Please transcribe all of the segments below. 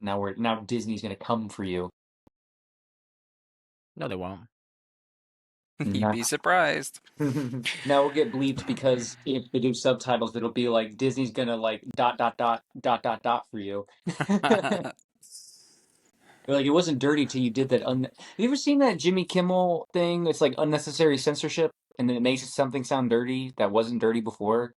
Now Disney's gonna come for you. No, they won't. You'd be surprised. Now we'll get bleeped because if they do subtitles, it'll be like Disney's gonna like dot dot dot dot dot dot for you. Like it wasn't dirty till you did that. Have you ever seen that Jimmy Kimmel thing? It's like unnecessary censorship, and then it makes something sound dirty that wasn't dirty before.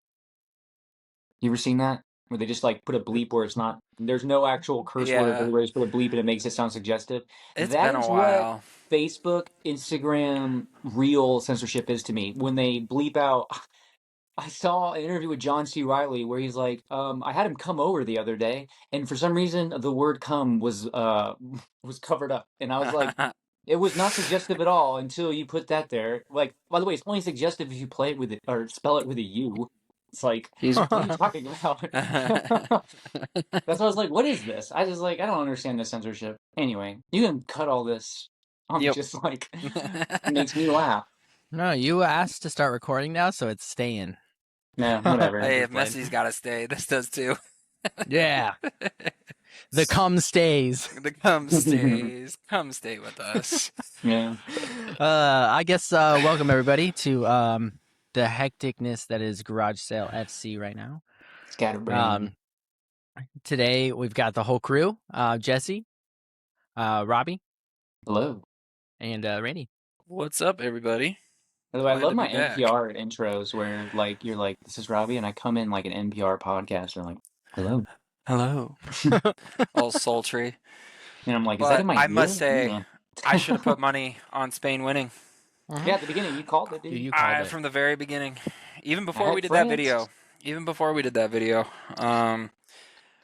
You ever seen that? Where they just like put a bleep where it's not. There's no actual curse word, but Yeah, they just put a bleep and it makes it sound suggestive. it's That been a is what while. Facebook, Instagram, real censorship is to me. When they bleep out I saw an interview with John C. Riley where he's like, I had him come over the other day, and for some reason the word "come" was was covered up, and I was like, it was not suggestive at all until you put that there. Like, by the way, it's only suggestive if you play it with it or spell it with a U. It's like, He's what are you talking about? That's why I was like, what is this? I just like, I don't understand the censorship. Anyway, you can cut all this. I'm Yep. just like, it makes me laugh. No, you asked to start recording now, so it's staying. Nah, whatever. Hey, if Just playing. Messi's got to stay, this does too. Yeah, the cum stays. The come stay with us. Yeah. I guess welcome everybody to the hecticness that is Garage Sale FC right now. Scatterbrain. Today we've got the whole crew: Jesse, Robbie, Hello. and Randy. What's up, everybody? By the way, I Glad love to be my back. NPR intros where like you're like, "This is Robbie," and I come in like an NPR podcast and I'm like, "Hello," Hello. All sultry. and I'm like, "Is that But in my I ear?" must say, Yeah. I should have put money on Spain winning. Yeah, at the beginning you called it, dude. You called it. From the very beginning. Even I before we had did that France. video. Even before we did that video. I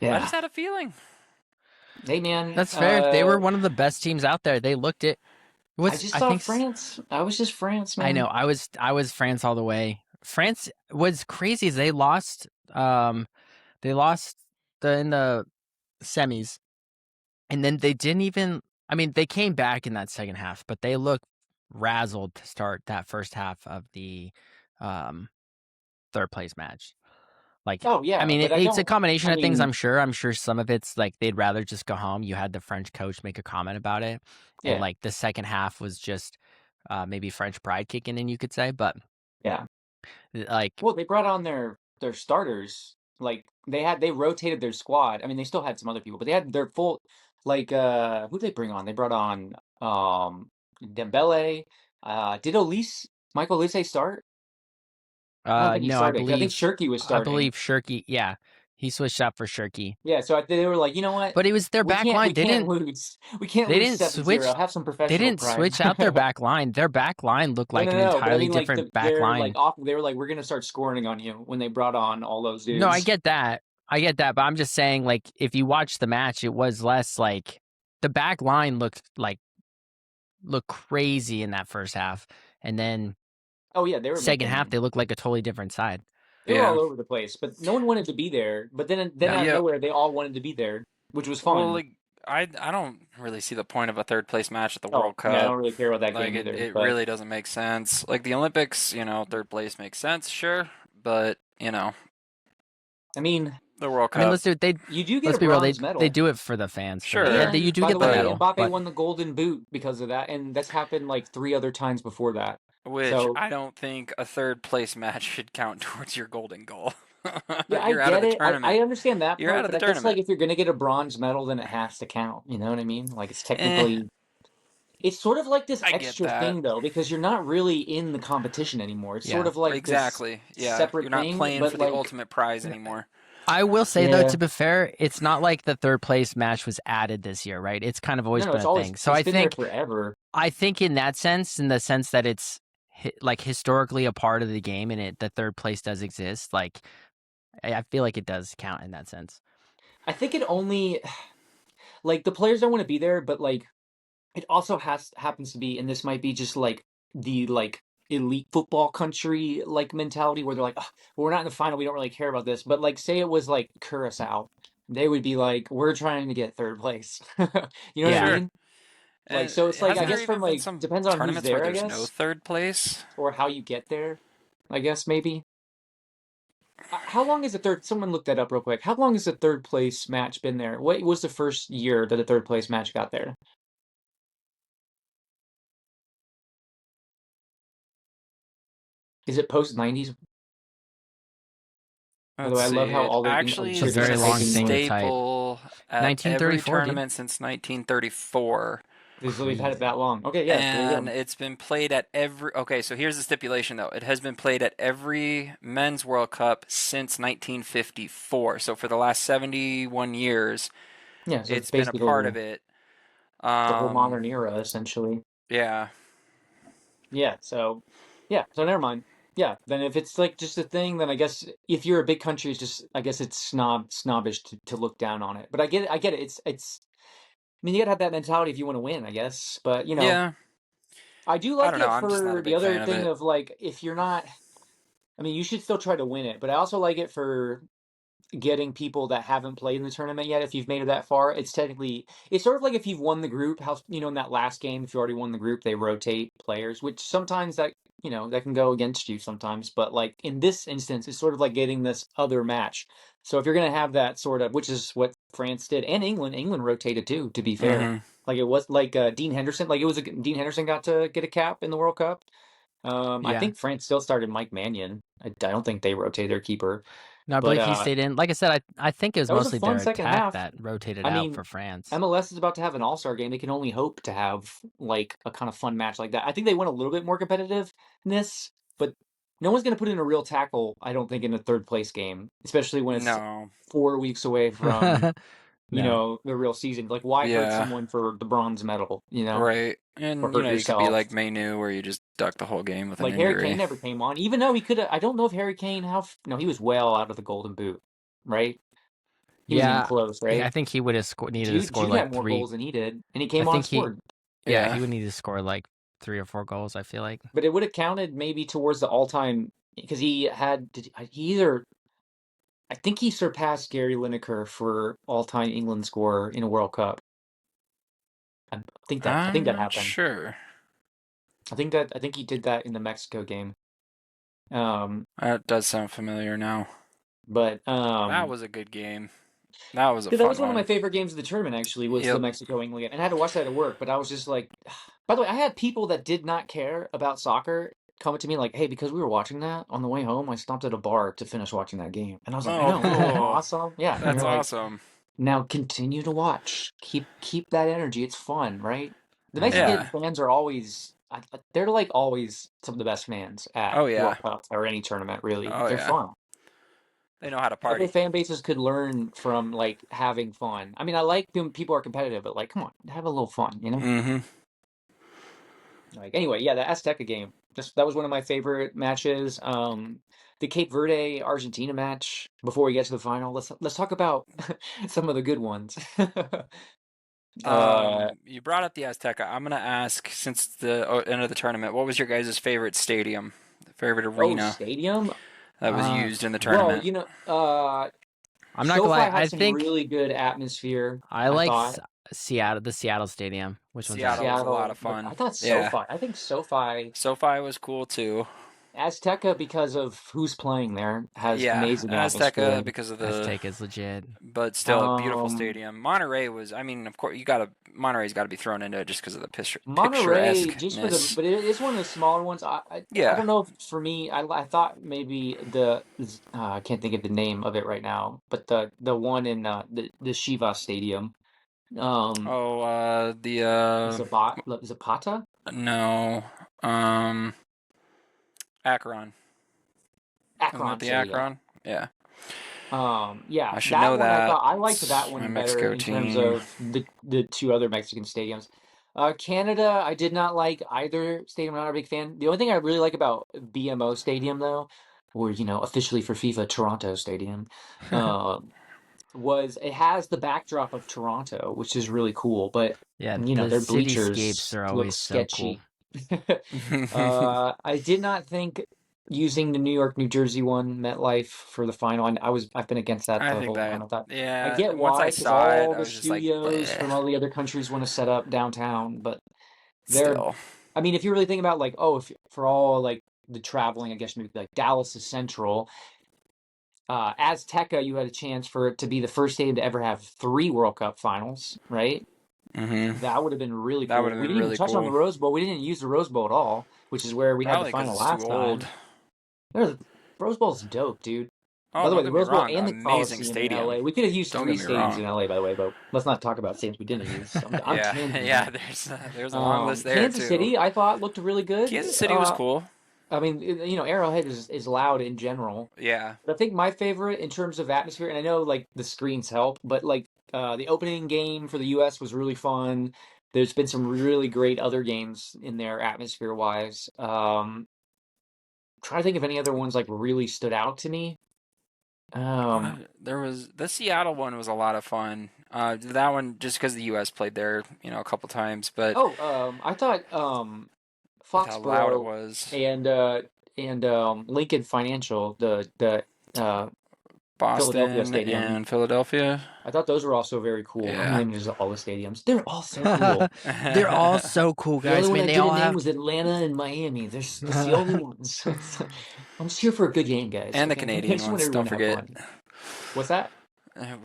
Yeah. just had a feeling. Hey man, That's fair. They were one of the best teams out there. They looked it. I just I saw think France. I was just France, I man. know. I was France all the way. France was crazy. They lost. They lost in the semis, and then they didn't even. I mean, they came back in that second half, but they looked razzled to start that first half of the um, third place match. Like, Oh I yeah, mean, but I it's a don't. combination I of things. mean, I'm sure some of it's like they'd rather just go home. You had the French coach make a comment about it, and yeah, like the second half was just maybe French pride kicking in, you could say. But yeah. like, Well, they brought on their starters. Like they rotated their squad. I mean, they still had some other people, but they had their full like who did they bring on? They brought on Dembele. Did Elise Michael Olise start? I don't think he no, I started. I think believe Shirky was starting. Shirky. Yeah, he switched out for Shirky, Yeah, so they were like, you know what? but it was their back We line. can't lose. We can't They lose didn't 7-0. switch. Have some They professional didn't pride. switch out their back line. Their back line looked No, like no, an no. But I entirely mean, like different back they're like line. off. They were like, we're gonna start scoring on you when they brought on all those No, I dudes. get that. I get that, but I'm just saying, like, if you watch the match, it was less like the back line looked crazy in that first half, and then Oh yeah, they were second half making. they looked like a totally different side. They were Yeah. all over the place, but no one wanted to be there. But then No, out of Yeah. nowhere, they all wanted to be there, which was Well, fun. like I don't really see the point of a third place match at the Oh, World yeah, I Cup. don't really care about that Like game either. it But really doesn't make sense. Like the Olympics, third place makes sense, sure, but I mean, the World I mean Cup, you do get let's a be real. bronze They medal. do it for the fans. sure, You And do by get the the way, but medal, Mbappe but won the Golden Boot because of that, and that's happened like 3 other times before that. which So I don't think a third place match should count towards your golden goal. yeah, I You're out of get the it. I tournament. understand that You're part, out of but the I guess like tournament. if you're gonna get a bronze medal, then it has to count. You know what I mean? Like it's Eh, technically, it's sort of like this I get extra that. thing though, because you're not really in the competition anymore. It's sort yeah. of like this Exactly. Yeah, you're separate not thing, playing but for the like, ultimate prize anymore. I will say though, yeah, to be fair, it's not like the third place match was added this year, right? It's kind of no, always no, been it's a always thing. So it's been there forever. I think in that sense, in the sense that it's like historically a part of the game, and the third place does exist. Like I feel like it does count in that sense. I think it only like the players don't want to be there, but like it also has happens to be, and this might be just like the like elite football country like mentality where they're like, "Ugh, well, we're not in the final, we don't really care about this. But like, say it was like Curacao, they would be like, we're trying to get third place. You know what I Yeah. Sure. mean? Like, And so it's like I hasn't there guess from even been like some depends on who's tournaments where there, I there's no guess, third place? or how you get there. I guess maybe. How long is the third? Someone look that up real quick. How long has the third place match been there? What was the first year that the third place match got there? Is it post 90s? By the Let's way, I see. love how It all the actually It's a has cheerleaders been very are a long typing thing to names. type. staple at every 1934, dude. tournament since 1934. So they've had it that Crazy. long. Okay, yeah, there you And go. it's been played at every. Okay, so here's the stipulation though. It has been played at every men's World Cup since 1954. So for the last 71 years, Yeah, so it's it's been a part basically of it. the whole Um, modern era, essentially. yeah, Yeah, so so never mind. Yeah, then if it's like just a thing, then I guess if you're a big country, it's just I guess it's snobbish to look down on it. But I get it. I get it. It's. I mean, you gotta have that mentality if you want to win, I guess. But yeah. I do I like don't know. it I'm just not for a the big other fan of thing it. of like if you're not. I mean, you should still try to win it, but I also like it for getting people that haven't played in the tournament yet. If you've made it that far, it's sort of like if you've won the group. How in that last game, if you already won the group, they rotate players, which sometimes that can go against you sometimes. But like in this instance, it's sort of like getting this other match. So if you're gonna have that sort of, which is what France did, and England rotated too. To be fair, Hmm. like it was like Dean Henderson, like it was Dean Henderson got to get a cap in the World Cup. I Yeah. think France still started Mike Mannion. I don't think they rotate their keeper, No, I but believe he stayed in. Like I said, I think it was that was a mostly fun their second attack half. that rotated I out mean, for France. MLS is about to have an All-Star game. They can only hope to have like a kind of fun match like that. I think they went a little bit more competitiveness, but no one's going to put in a real tackle, I don't think, in a third place game, especially when it's No. 4 weeks away from, No. the real season. Like, why hurt Yeah. someone for the bronze medal, Right. or And hurt you could be yourself? like Mainu where you just duck the whole game with an Like Harry Kane injury. never came on, even though he could have. I don't know if Harry Kane, no, he was well out of the Golden Boot, right? He wasn't even Yeah, close, I right? think he would have needed to score Jude like had more three. goals than he did, and he I came on and think he, scored. yeah, he Yeah. would need to score like 3 or 4 goals. I feel like. But it would have counted maybe towards the all-time because he had he either I think he surpassed Gary Lineker for all-time England scorer in a World Cup. I I'm think that not happened. sure. I think he did that in the Mexico game. Um, That does sound familiar now. but That was a good game. That was a Dude, that fun was one of my one. favorite games of the tournament, actually, was the Yep. Mexico England game. And I had to watch that at work, but I was just like, by the way, I had people that did not care about soccer coming to me like, hey, because we were watching that on the way home, I stopped at a bar to finish watching that game. And I was like, I Oh, know, isn't that cool. awesome? Yeah. And That's you're like, awesome. now continue to watch. Keep that energy. It's fun, right? The I know. Mexican Yeah. fans are always, they're like always some of the best fans at Oh, yeah. World Cup or any tournament, really. Oh, They're yeah. fun. They know how to Other party. fan bases could learn from like having fun. I mean, I like when people are competitive, but like, come on, have a little fun. Mm-hmm. Like anyway, yeah, the Azteca game. Just that was one of my favorite matches. The Cape Verde Argentina match before we get to the final. Let's talk about some of the good ones. uh You brought up the Azteca. I'm gonna ask, since the end of the tournament, what was your guys' favorite stadium, favorite oh, arena stadium. that was Uh, used in the Well, tournament? I'm not gonna SoFi lie. had I some think really good atmosphere, I I like thought. Seattle, the Seattle Stadium. Which one's that? Seattle was a lot Seattle, of but I fun. thought Yeah. SoFi. I think SoFi SoFi was cool too. Azteca, because of who's playing there, has Yeah, amazing atmosphere. Azteca because of the, Azteca is legit. but still a beautiful Um, stadium. Monterey was, I mean, of course, Monterey's got to be thrown into it just because of the Monterey, just for picturesqueness. but it is one of the smaller ones. I Yeah. don't know if for me, I thought maybe I can't think of the name of it right now, but the one in the Shiva Stadium, um, Oh, Zapata, no, um, Akron. Isn't that Akron the Stadium. Akron? Yeah. Yeah, I should that know one that. I liked It's that my one better Mexico in terms team. of the two other Mexican stadiums. Canada, I did not like either stadium. I'm not a big fan. The only thing I really like about BMO Stadium, though, or officially for FIFA Toronto Stadium, uh, was it has the backdrop of Toronto, which is really cool. But Yeah, the their cityscapes bleachers are look always so cool. sketchy. I did not think using the New York, New Jersey one, MetLife, for the final. And I've been against that I the think whole time. that, I thought I yeah, get once I why, because saw it, all I the was just like, studios bleh. from all the other countries want to set up downtown, but they're. Still. I mean, if you really think about like, oh, if for all like the traveling, I guess maybe like Dallas is central. Azteca, you had a chance for it to be the first stadium to ever have 3 World Cup finals, right? Mm-hmm. That would have been really That would cool. have We been didn't even really touch on the cool. Rose Bowl. We didn't use the Rose Bowl at all, which is where we had the Probably because final it's too last old. time. There's, Rose Bowl's dope, dude. Oh, By the don't way, the get me Rose Bowl wrong. and the Amazing Coliseum in stadium. LA. We could have used Don't three get me stadiums in wrong. LA, by the way, but let's not talk about stadiums we didn't use. I'm Yeah, tangenting. yeah. There's a long list there Kansas too. City, I thought looked really good. Kansas City was cool. I mean, Arrowhead is loud in general. Yeah. But I think my favorite in terms of atmosphere, and I know like the screens help, but like the opening game for the U.S. was really fun. There's been some really great other games in there atmosphere wise. Trying to think if any other ones like really stood out to me. Um, There was the Seattle one was a lot of fun. That one just because the U.S. played there, a couple times, but I thought with how loud it Foxborough was. and Lincoln Financial, the Philadelphia Boston Stadium. and Philadelphia. I thought those were also very cool. I'm Yeah. naming just all the stadiums. They're all so cool. They're all so cool, The only guys. one Man, I they all didn't name have. was Atlanta and Miami. That's the only ones. I'm just here for a good game, guys. And the Okay, I Canadian just want ones, everyone don't to have forget. fun. What's that?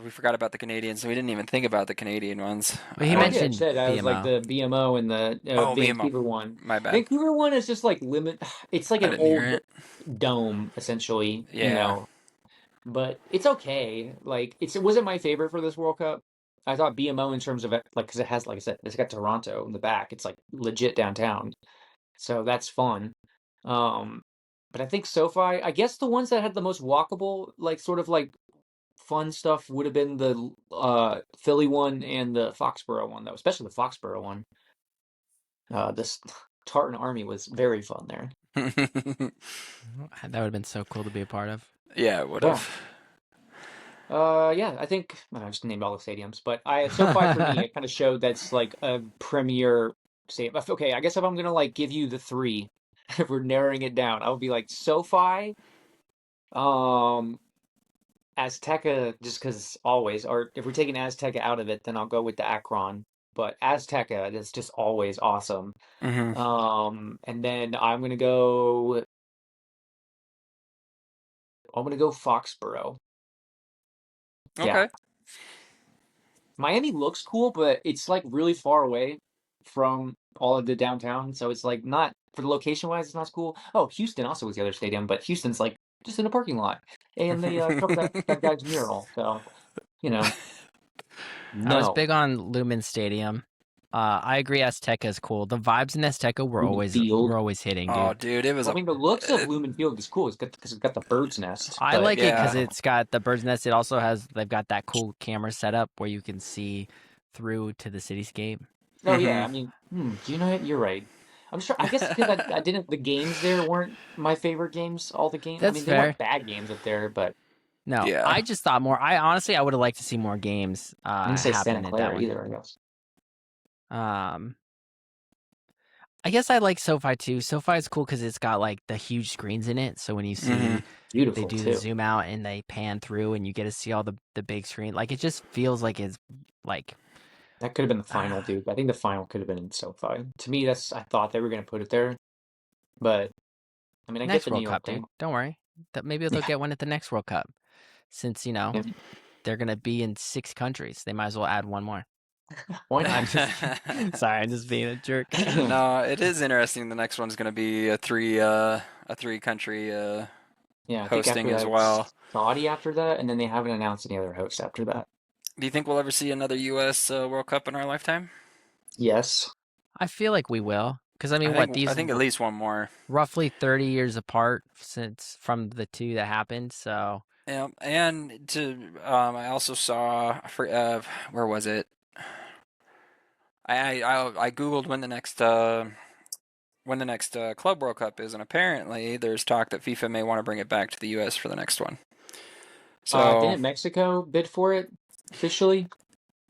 We forgot about the Canadians, so we didn't even think about the Canadian ones. Well, he Oh, I did. I mentioned said I was like BMO. the BMO and the Oh, BMO. Vancouver one. My bad. Vancouver one is just like limit. It's like I an didn't hear old it. dome, essentially. Yeah. But it's okay. Like it wasn't my favorite for this World Cup. I thought BMO in terms of it, like because it has, like I said, it's got Toronto in the back. It's like legit downtown, so that's fun. Um, but I think SoFi. I guess the ones that had the most walkable, like sort of like fun stuff would have been the Philly one and the Foxborough one, though, especially the Foxborough one. This Tartan Army was very fun there. That would have been so cool to be a part of. Yeah, it would Yeah. have. Yeah, I think I just named all the stadiums, but SoFi for me, it kind of showed that's like a premier stadium. Okay, I guess if I'm gonna like give you the three, if we're narrowing it down, I would be like SoFi, um, Azteca, just because always, or if we're taking Azteca out of it, then I'll go with the Akron. But Azteca is just always awesome. Hmm. And then I'm gonna go Foxborough. Yeah. Okay. Miami looks cool, but it's like really far away from all of the downtown, so it's like not for the location wise, it's not as cool. Oh, Houston also was the other stadium, but Houston's like just in a parking lot, and they covered that guy's mural. So you know, I was no big on Lumen Stadium. I agree, Azteca is cool. The vibes in Azteca were Lumen always Field. hitting, Oh, dude. dude, it was I a. mean, the looks of Uh, Lumen Field is cool. Because it's got the bird's nest, I but like it because yeah. it's got the bird's nest. It also has they've got that cool camera setup where you can see through to the cityscape. oh yeah, Hmm. I mean, do you know what? You're right. I'm sure. I guess because I didn't. The games there weren't my favorite games. All the games. I That's mean, they weren't fair. bad games up there, but No, Yeah. I just thought more. I honestly, I would have liked to see more games I didn't say happen Santa at that Clara one. either. I guess. Um, I guess I like SoFi too. SoFi is cool because it's got like the huge screens in it. So when you Hmm. see they Beautiful do the too. zoom out and they pan through and you get to see all the big screen, like it just feels like it's like That could have been the final, dude. I think the final could have been in SoFi. To me, I thought they were gonna put it there, but I mean, I get next the New World York Cup, dude. thing. Don't worry. That maybe they'll Yeah, get one at the next World Cup. Since yeah. they're gonna be in 6 countries, they might as well add one more. Why I'm not? just sorry, I'm just being a jerk. No, it is interesting. The next one's going to be a three country Yeah, I think hosting after as that well. it's Saudi after that, and then they haven't announced any other hosts after that. Do you think we'll ever see another U.S. World Cup in our lifetime? Yes. I feel like we will, because I I mean, what think I these think at least one more. roughly 30 years apart since from the two that happened. So Yeah, and I also saw where was it? I googled when the next Club World Cup is, and apparently there's talk that FIFA may want to bring it back to the U.S. for the next one. So, Didn't Mexico bid for it officially?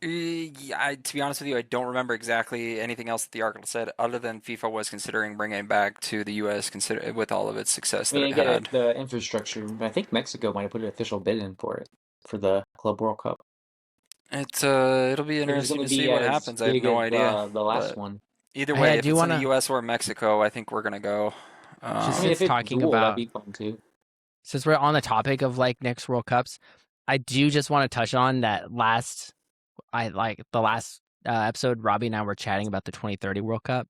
yeah, to be honest with you, I don't remember exactly anything else that the article said, other than FIFA was considering bringing it back to the U.S. Consider with all of its success I that mean, it I get it, had. the infrastructure, but I think Mexico might have put an official bid in for it for the Club World Cup. It'll be If it's interesting going to to see be what as happens. I have big no as idea, the last but one. either hey, way, I if do it's in want the to U.S. or Mexico, I think we're gonna go. I just mean, Um, since if it's talking dual, that'd about be fun too. since we're on the topic of like next World Cups, I do just want to touch on that last. I like the last episode. Robbie and I were chatting about the 2030 World Cup.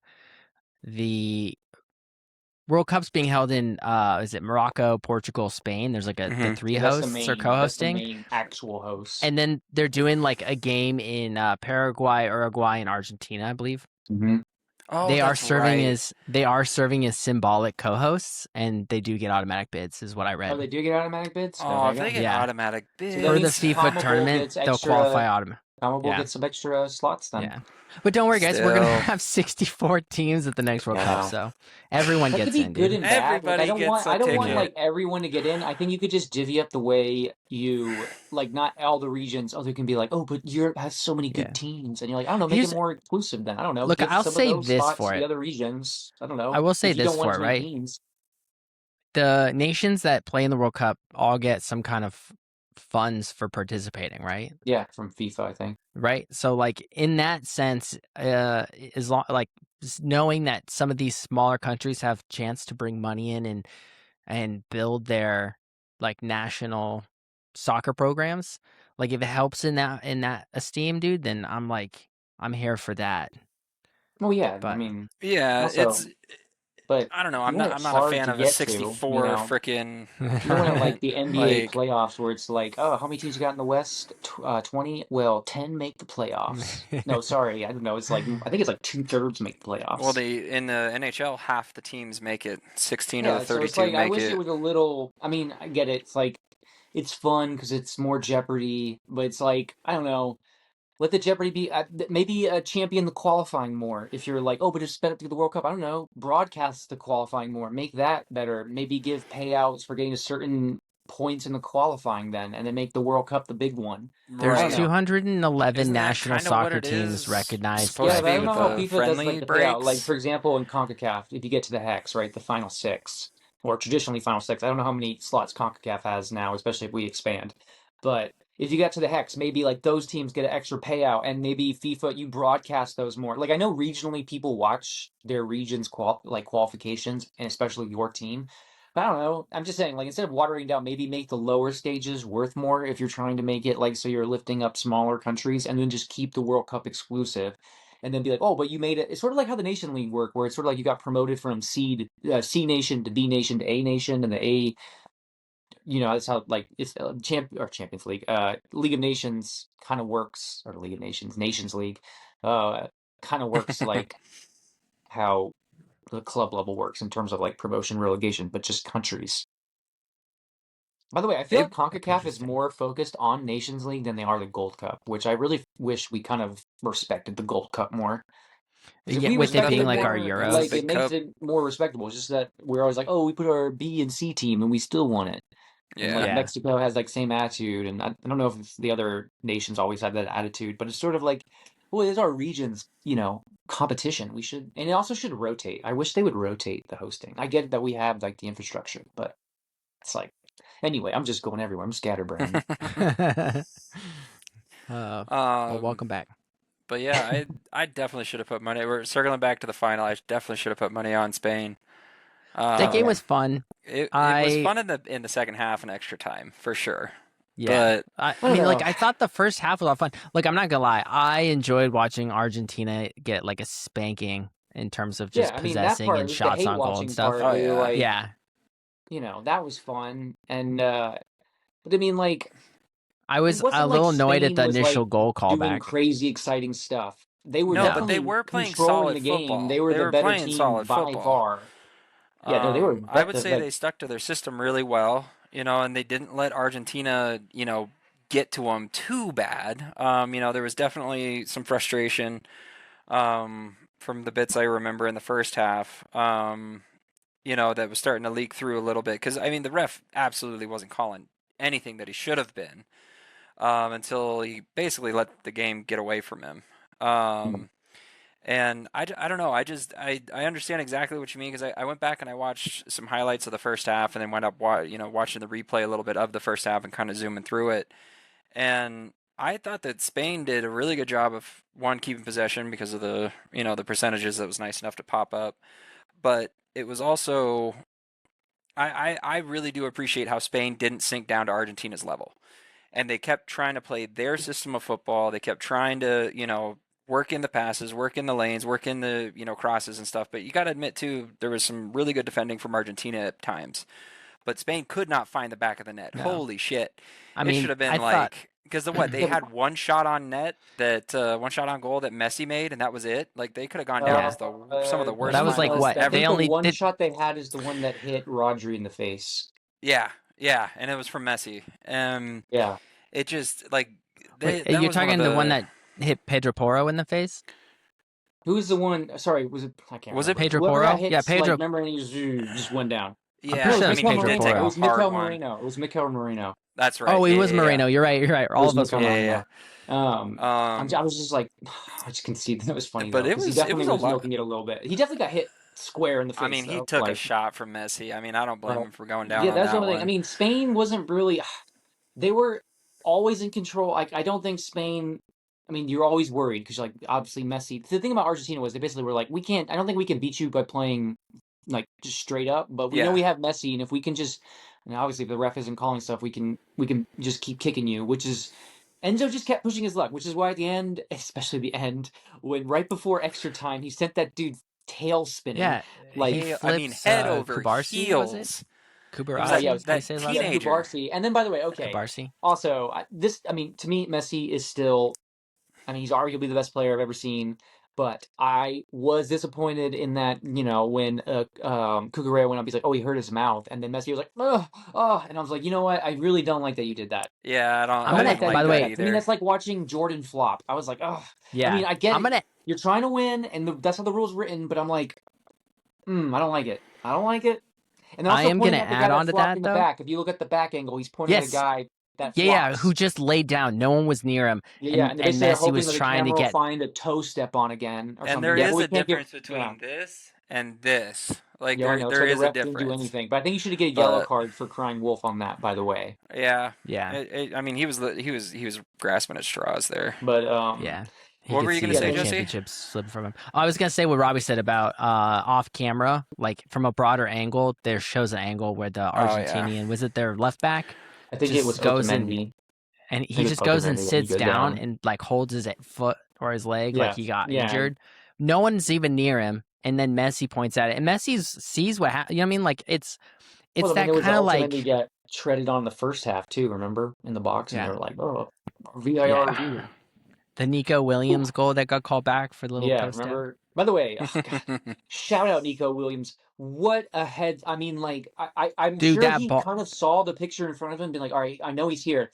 The World Cup's being held in is it Morocco, Portugal, Spain? There's like the Hmm. three Yeah, that's the hosts are main. That's the co-hosting, main actual host. and then they're doing like a game in Paraguay, Uruguay, and Argentina, I believe. Hmm. Oh, that's right. They are serving as symbolic co-hosts, and they do get automatic bids, is what I Oh, read. they do get automatic bids. Oh, Okay, if they go. get Yeah, automatic So that for the means bids, FIFA CONMEBOL tournament, gets they'll qualify extra. automatic. CONMEBOL Yeah, gets some extra slots then. yeah. But don't worry, guys, we're gonna still, have 64 teams at the next World Yeah, I Cup, know. so everyone That could gets be in, good dude. and bad. Like everybody gets a I don't want Yeah. like ticket. everyone to get in. I think you could just divvy up the way you like not all the regions. Oh, they can be like, oh, but Europe has so many good Yeah. teams, and you're like, I don't know, make it Here's more inclusive then. I don't know, Look, give I'll some of say those this spots to for the it. other regions. I don't I know will say if you this don't want for as it, many right? teams. The nations that play in the World Cup all get some kind of funds for participating, right? Yeah, from FIFA, I think. Right. So, like in that sense, as long like knowing that some of these smaller countries have chance to bring money in and build their like national soccer programs, like if it helps in that esteem, dude, then I'm here for that. Oh yeah, I But mean, Yeah, also, but I don't know. if you I'm want not it I'm not a hard fan to of a get to, 64 frickin' you don't want it like tournament. the NBA Like, playoffs where it's like, oh, how many teams you got in the West? 20? Well, 10 make the playoffs. No, sorry, I don't know. It's like I think it's like two-thirds make the well, playoffs. in the NHL, half the teams make it. 16 of the Yeah, so it's 32 like I make wish it it. was a little. I mean, I get it. It's like it's fun because it's more Jeopardy, but it's like I don't know. Let the Jeopardy be maybe champion the qualifying more. If you're like, oh, but just spend it through the World Cup. I don't know. Broadcast the qualifying more. Make that better. Maybe give payouts for getting a certain points in the qualifying then, and then make the World Cup the big one. I There's don't Right. know. 211 Isn't that national kind of what soccer it teams is recognized supposed Yeah, to by but I be don't with know how FIFA. the FIFA does friendly like the payout. Like breaks? for example, in CONCACAF, if you get to the hex, right, the final six, or traditionally final six. I don't know how many slots CONCACAF has now, especially if we expand. But if you get to the hex, maybe like those teams get an extra payout, and maybe FIFA you broadcast those more. Like I know regionally people watch their regions qualifications, and especially your team. But I don't know. I'm just saying, like instead of watering down, maybe make the lower stages worth more if you're trying to make it like so you're lifting up smaller countries, and then just keep the World Cup exclusive, and then be like, oh, but you made it. It's sort of like how the Nation League work, where it's sort of like you got promoted from C nation to B nation to A nation, and the A, that's how like it's Champions League, League of Nations kind of works, or League of Nations, Nations League, uh, kind of works like how the club level works in terms of like promotion, relegation, but just countries. By the way, I feel It like That's CONCACAF is interesting. more focused on Nations League than they are the Gold Cup, which I really wish we kind of respected the Gold Cup more. Because if Yeah, we with it respected being it like our more, that's a like Euros. it big makes cup. it more respectable. It's just that we're always like, oh, we put our B and C team and we still won it. And like Yeah. Yeah. Mexico has like same attitude, and I don't know if the other nations always have that attitude, but it's sort of like, well, it's our region's, competition. We should, and it also should rotate. I wish they would rotate the hosting. I get that we have like the infrastructure, but it's like, anyway, I'm just going everywhere. I'm scatterbrained. Well, um, welcome back. but yeah, I definitely should have put money. We're circling back to the final. I definitely should have put money on Spain. That Oh game yeah. Um, was fun. it was I fun in the second half and extra time for sure. Yeah. But I I don't mean, like know. I thought the first half was a lot of fun. Like I'm not gonna lie, I enjoyed watching Argentina get like a spanking in terms of Yeah, just I mean that possessing part, and it was the shots hate on goal and watching stuff. part oh where you're yeah, like, Yeah, that was fun. And but I mean like I it was a wasn't like little annoyed at Spain the was like initial goal doing callback. crazy exciting stuff. They were no, but No. they definitely were playing controlling solid the game. football. They were They the were better playing team solid by football. far. Yeah, no, they were I would better. say Like they stuck to their system really well, and they didn't let Argentina, get to them too bad. There was definitely some frustration from the bits I remember in the first half. That was starting to leak through a little bit because I mean the ref absolutely wasn't calling anything that he should have been until he basically let the game get away from him. mm, Um, and I don't know. I understand exactly what you mean because I went back and I watched some highlights of the first half and then went up watching the replay a little bit of the first half and kind of zooming through it. And I thought that Spain did a really good job of one keeping possession because of the percentages that was nice enough to pop up, but it was also I really do appreciate how Spain didn't sink down to Argentina's level. And they kept trying to play their system of football. They kept trying to, work in the passes, work in the lanes, work in the, crosses and stuff. But you got to admit, too, there was some really good defending from Argentina at times. But Spain could not find the back of the net. No, Holy shit. I It should mean, have I been thought like, because they Yeah, had one shot on net, that one shot on goal that Messi made, and that was it. Like, they could have gone down yeah. as some of the Well, worst that was like no, finalists what I they think ever. the only one did. shot they had is the one that hit Rodri in the face. Yeah, yeah, and it was from Messi. Yeah. It just like Wait, that you're was one of talking the one the that hit Pedro Porro in the face? Who's the one? Sorry, was it? I can't was it? remember. Pedro Whoever got Porro? hit, Yeah, like, Pedro. remember, and he just went down. I'm No, pretty Yeah, it sure was that I was mean Mikel he Pedro did Moreno. take It a Porro. was hard Mikel one. Moreno. It was Mikel Moreno. That's Oh, right. it Yeah, was yeah, yeah. Moreno. You're right. You're right. It All was of us Mikel were wrong. Yeah, Yeah. Moreno. yeah. I was just like, I just conceded that was funny But though, it because he was definitely a was lot. milking it a little bit. He definitely got hit square in the I face mean, he though. took a shot from Messi. I mean, I don't blame Uh, him for going down yeah, on that's the that other thing. I one. mean, Spain wasn't really. They were always in control. I don't think Spain. I mean, you're always worried because, like, obviously Messi. The thing about Argentina was they basically were like, we can't. I don't think we can beat you by playing like just straight up, but we know Yeah, we have Messi, and if we can just, and obviously if the ref isn't calling stuff, we can just keep kicking you, which is. Enzo just kept pushing his luck, which is why at the end, especially the end, when right before extra time, he sent that dude tail spinning, Yeah, he like, I mean, flips head over Kubarsi, was it? heels. It was that yeah, it Kubarasi? was How do you that say his last yeah, name? teenager. Kubarsi. And then, by the way, okay, Kubarsi. also, I mean, to me, Messi is still, I mean, he's arguably the best player I've ever seen. But I was disappointed in that, when Cucurella went up, he's like, oh, he hurt his mouth. And then Messi was like, oh, oh. And I was like, you know what? I really don't like that you did that. Yeah, I I'm don't gonna. like didn't that you By like the did that way, that. To me, either. that's like watching Jordan flop. I was like, oh. I yeah, mean, I get I'm it. gonna. You're trying to win, and that's how the rules written, but I'm like, I don't like it. I don't like it. And they're I also am gonna pointing at the guy add that on to flopped that in the though. back. If you look at the back angle, he's pointing at a Yes, guy that yeah, yeah. Who flops. just laid down? No one was near him, Yeah, yeah, and and they and basically are Messi hoping was that the trying to camera will get. find a toe step on again or And something. there Yeah, but is we a can't give. difference Yeah, between this and this. Like yeah, I know. there So the is a ref didn't do difference. anything, but I think you should get a yellow But card for crying wolf on that. By the way, yeah, Yeah, I mean, he was grasping at straws there. but yeah. He What could were you gonna see yeah, say, the then Jesse? championship slip from him. I was gonna say what Robbie said about off camera, like from a broader angle. There shows an angle where the Oh yeah, Argentinian was it their left back I think it was just goes in Otamendi. and I he think it just was goes and Otamendi when he sits goes down down. and like holds his foot or his leg like Yeah, he got yeah. injured. No one's even near him, and then Messi points at it, and Messi sees what happened. You know what I mean? Like it's Well, I mean, that there was kind of Otamendi like got shredded on the first half too. Remember in the box, and they yeah, were like, "Oh, VIR yeah. review." The Nico Williams goal that got called back for the little Yeah, toe step. remember? By the way, oh God, shout out Nico Williams. What a head! I mean, like, I'm Dude, sure that he ball. kind of saw the picture in front of him, and been like, all right, I know he's here,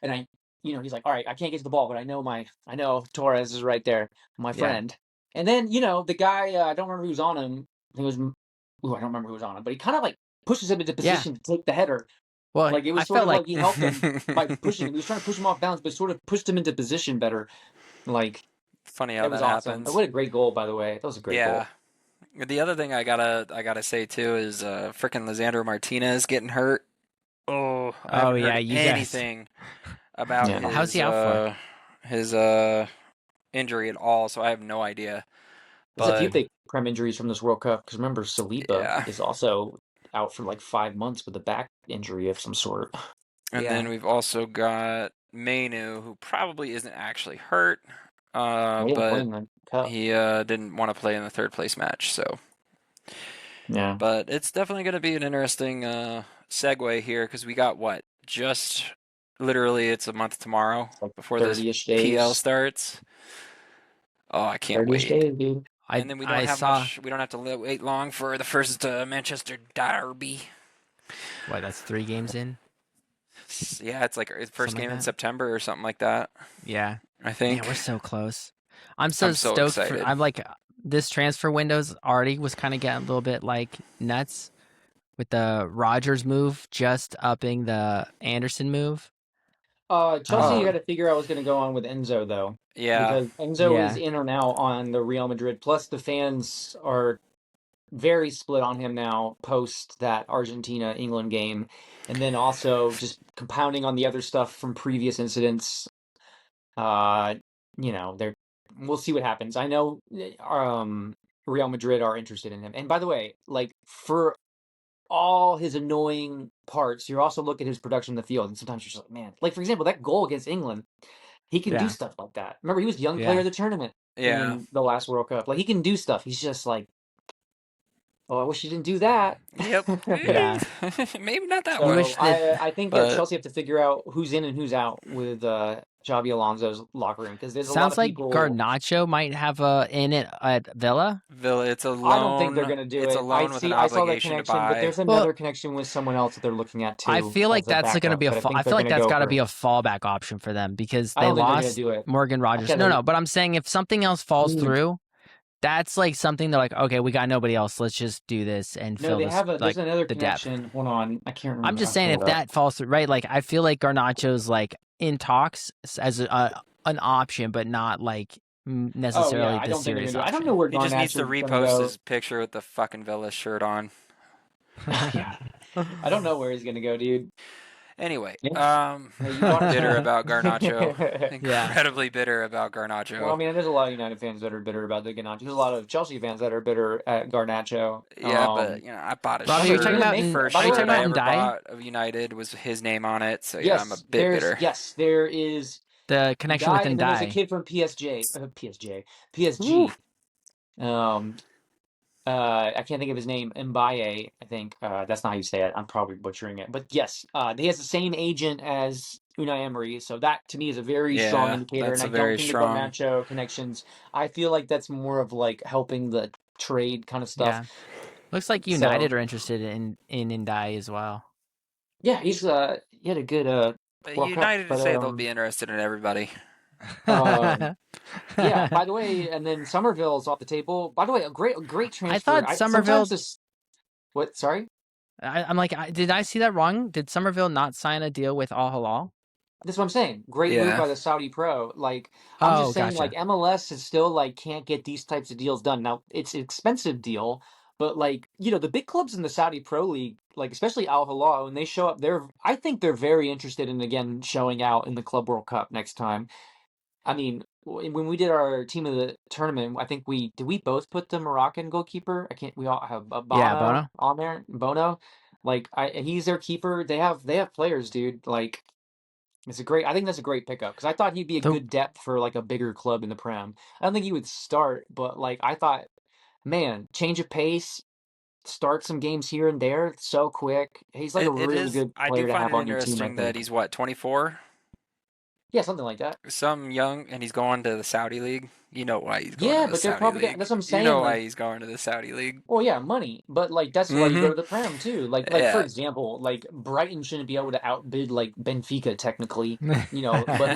and he's like, all right, I can't get to the ball, but I know Torres is right there, my Yeah. friend. And then the guy, I don't remember who was on him. I think it was, I don't remember who was on him, but he kind of like pushes him into Yeah. position to take the header. Well, Like it I was sort felt of like like he helped him by pushing him. He was trying to push him off balance, but sort of pushed him into position better. Like funny how it was that awesome. happens. What a great goal, by the way. That was a great goal. Yeah. The other thing I gotta say too is frickin' Lisandro Martinez getting hurt. Oh, I oh haven't yeah, heard you guys. anything about Yeah. How's his he out for? injury at all, so I have no idea. There's a few But big Prem injuries from this World Cup because remember Saliba yeah. is also out for like 5 months with a back injury of some sort. And Yeah. then we've also got Mainu, who probably isn't actually hurt, He didn't play but in the cup. he didn't want to play in the third place match. So, Yeah, but it's definitely going to be an interesting segue here because we got what? Just literally, it's a month tomorrow it's like before this 30-ish PL days. starts. Oh, I can't 30-ish wait. days, dude. And then we don't I have saw much. We don't have to wait long for the first Manchester derby. what that's 3 games in, Yeah, it's like the first something game like in that. September or something like that. Yeah. I Man, think. we're so close. I'm so I'm so stoked for. excited. I'm like this transfer windows already was kind of getting a little bit like nuts with the Rogers move just upping the Anderson move. Chelsea, you got Um, to figure out what's going to go on with Enzo though, Yeah. because Enzo is yeah, in or now on the Real Madrid. Plus, the fans are very split on him now post that Argentina England game, and then also just compounding on the other stuff from previous incidents. Uh, they're we'll see what happens. I know Real Madrid are interested in him. And by the way, like for all his annoying parts, you also look at his production in the field, and sometimes you're just like, man, like for example, that goal against England, he can do Yeah. stuff like that. Remember, he was young player Yeah. of the tournament Yeah. in the last World Cup. Like he can do stuff. He's just like, oh, I wish he didn't do that. Yep. Yeah. Maybe not that You way, So wish that I think that but Chelsea have to figure out who's in and who's out with Xabi Alonso's locker room because there's a lot sounds of like people. Garnacho might have a in it at Villa. Villa, it's a I don't think they're loan. gonna do It's a it. I loan with an see. I saw that obligation to connection, but buy. there's Well, another connection with someone else that they're looking at I too feel like as a that's going to backup. be But I I think they're feel like gonna that's go got to be for. a fallback option for them because I they don't think they're gonna lost do it. Morgan I Rogers. can't No, believe. no, but I'm saying if something else falls through, that's like something they're like, okay, we got nobody else. Let's just do this and No, fill they this have a. There's like another the depth. connection. Hold on, I can't I'm remember. just I'll saying pull it if up. that falls through, right? Like I feel like Garnacho's like in talks as an option, but not like Oh yeah, necessarily I the don't think they're serious gonna do it. I don't know option. where He just needs to Garnacho's gonna repost go. his picture with the fucking Villa shirt on. Yeah, I don't know where he's gonna go, dude. Anyway, Yeah, yeah, you bought us bitter one. about Garnacho. Yeah. Incredibly bitter about Well, I Garnacho. mean, there's a lot of United fans that are bitter about the Garnacho. There's a lot of Chelsea fans that are bitter at Garnacho. Yeah, but I bought a Robbie, Remember, he shirt. didn't make. First By Are the you talking shirt way, I about ever Ndai? bought of United was his name on it. So yeah, I'm a yes, bit bitter. there is The connection with Ndai, and then there's a Ndai. kid from Woo. PSG. Um, I can't think of his name. Mbaye, I think. That's not how you say it. I'm probably butchering it. But yes, he has the same agent as Unai Emery, so that to me is a very strong Yeah, indicator. And that's I a don't very think the strong. Garnacho connections. I feel like that's more of like helping the trade kind of stuff. Yeah. Looks like So United are interested in Ndai as well. yeah, he had a good World Cup, United to but say they'll be interested in everybody. um yeah. By the way, and then Somerville's off the table. By the way, a great I transfer. thought I sometimes Somerville. this what? Sorry. I'm like, did I see that wrong? Did Somerville not sign a deal with Al Hilal? That's what I'm saying. Great move Yeah. by the Saudi pro. Like, I'm Oh, just saying, like, gotcha. MLS is still like can't get these types of deals done. Now, it's an expensive deal, but like, the big clubs in the Saudi Pro League, like especially Al Hilal, when they show up, I think they're very interested in again showing out in the Club World Cup next time. I mean, when we did our team of the tournament, I think we both put the Moroccan goalkeeper. I can't. We all have Yeah, Bono Bono. on there. Bono, like he's their keeper. They have players, dude. Like I think that's a great pickup because I thought he'd be a The good depth for like a bigger club in the Prem. I don't think he would start, but like I thought, man, change of pace, start some games here and there so quick. He's like a It really is. good I do player to find have it on your team, I interesting that think. he's what 24, Yeah, something like that. some young, and he's going to the Saudi league. You know why he's going to Yeah, the but they're Saudi probably league. that's what I'm You saying. know why Like, he's going to the Saudi league. well, yeah, money, but like that's why you go Mm-hmm. to the Prem too. Like for Yeah. example, like Brighton shouldn't be able to outbid like Benfica technically, but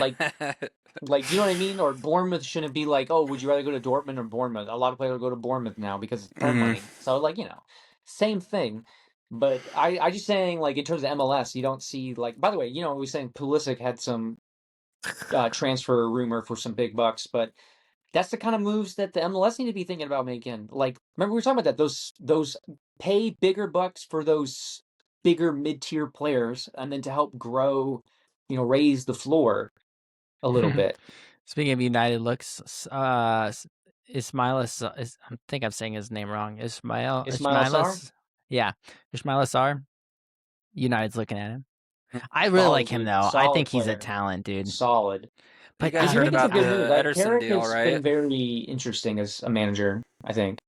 like, you know what I mean? Or Bournemouth shouldn't be like, oh, would you rather go to Dortmund or Bournemouth? A lot of players go to Bournemouth now because it's Prem hmm money. So like, same thing. But I just saying like in terms of MLS, you don't see like. By the way, we were saying Pulisic had some transfer rumor for some big bucks, but that's the kind of moves that the MLS need to be thinking about making. Like, remember we were talking about that those pay bigger bucks for those bigger mid tier players, and then to help grow, raise the floor a little bit. Speaking of United looks, I think I'm saying his name wrong. Ismail Sarr. Yeah, Ismail Assar. United's looking at him. I really like Solid, him dude. though. I Solid think he's a player. talent, dude. Solid. You But guys He's heard making some about good moves. the Ederson Carrick deal, has been right? very interesting as a manager, I think.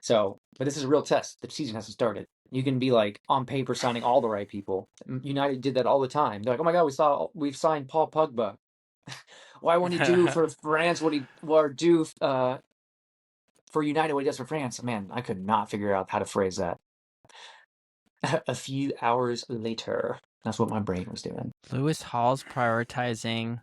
So, but this is a real test. The season hasn't started. You can be like on paper signing all the right people. United did that all the time. They're like, oh my God, we've signed Paul Pogba. Why won't he do for France what he or do for United what he does for France? Man, I could not figure out how to phrase that. A few hours later. That's what my brain was doing. Lewis Hall's prioritizing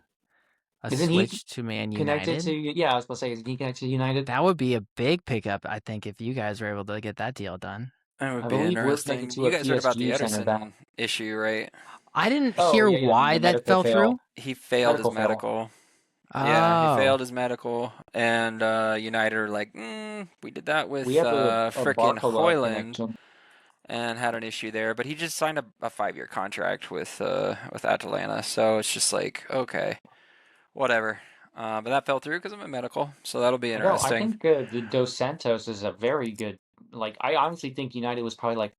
a Isn't he switch to Man connected to? United. Yeah, I was supposed to say, is he connected to United? That would be a big pickup, I think, if you guys were able to get that deal done. That would I be believe we're connected interesting. to You a guys heard about the PSG center back. Ederson issue, right? I didn't Oh hear yeah, yeah, why the that medical fell fail, through. He failed his medical fail. medical. Yeah, he Oh, failed his medical, and United are like, we did that We with have a frickin' Barcola Hoyland, connection. and had an issue there. But he just signed a 5-year contract with Atalanta, so it's just like, okay, whatever. But that fell through because of a medical, so that'll be No, I interesting. think the Dos Santos is a very good Like I honestly think United was probably like,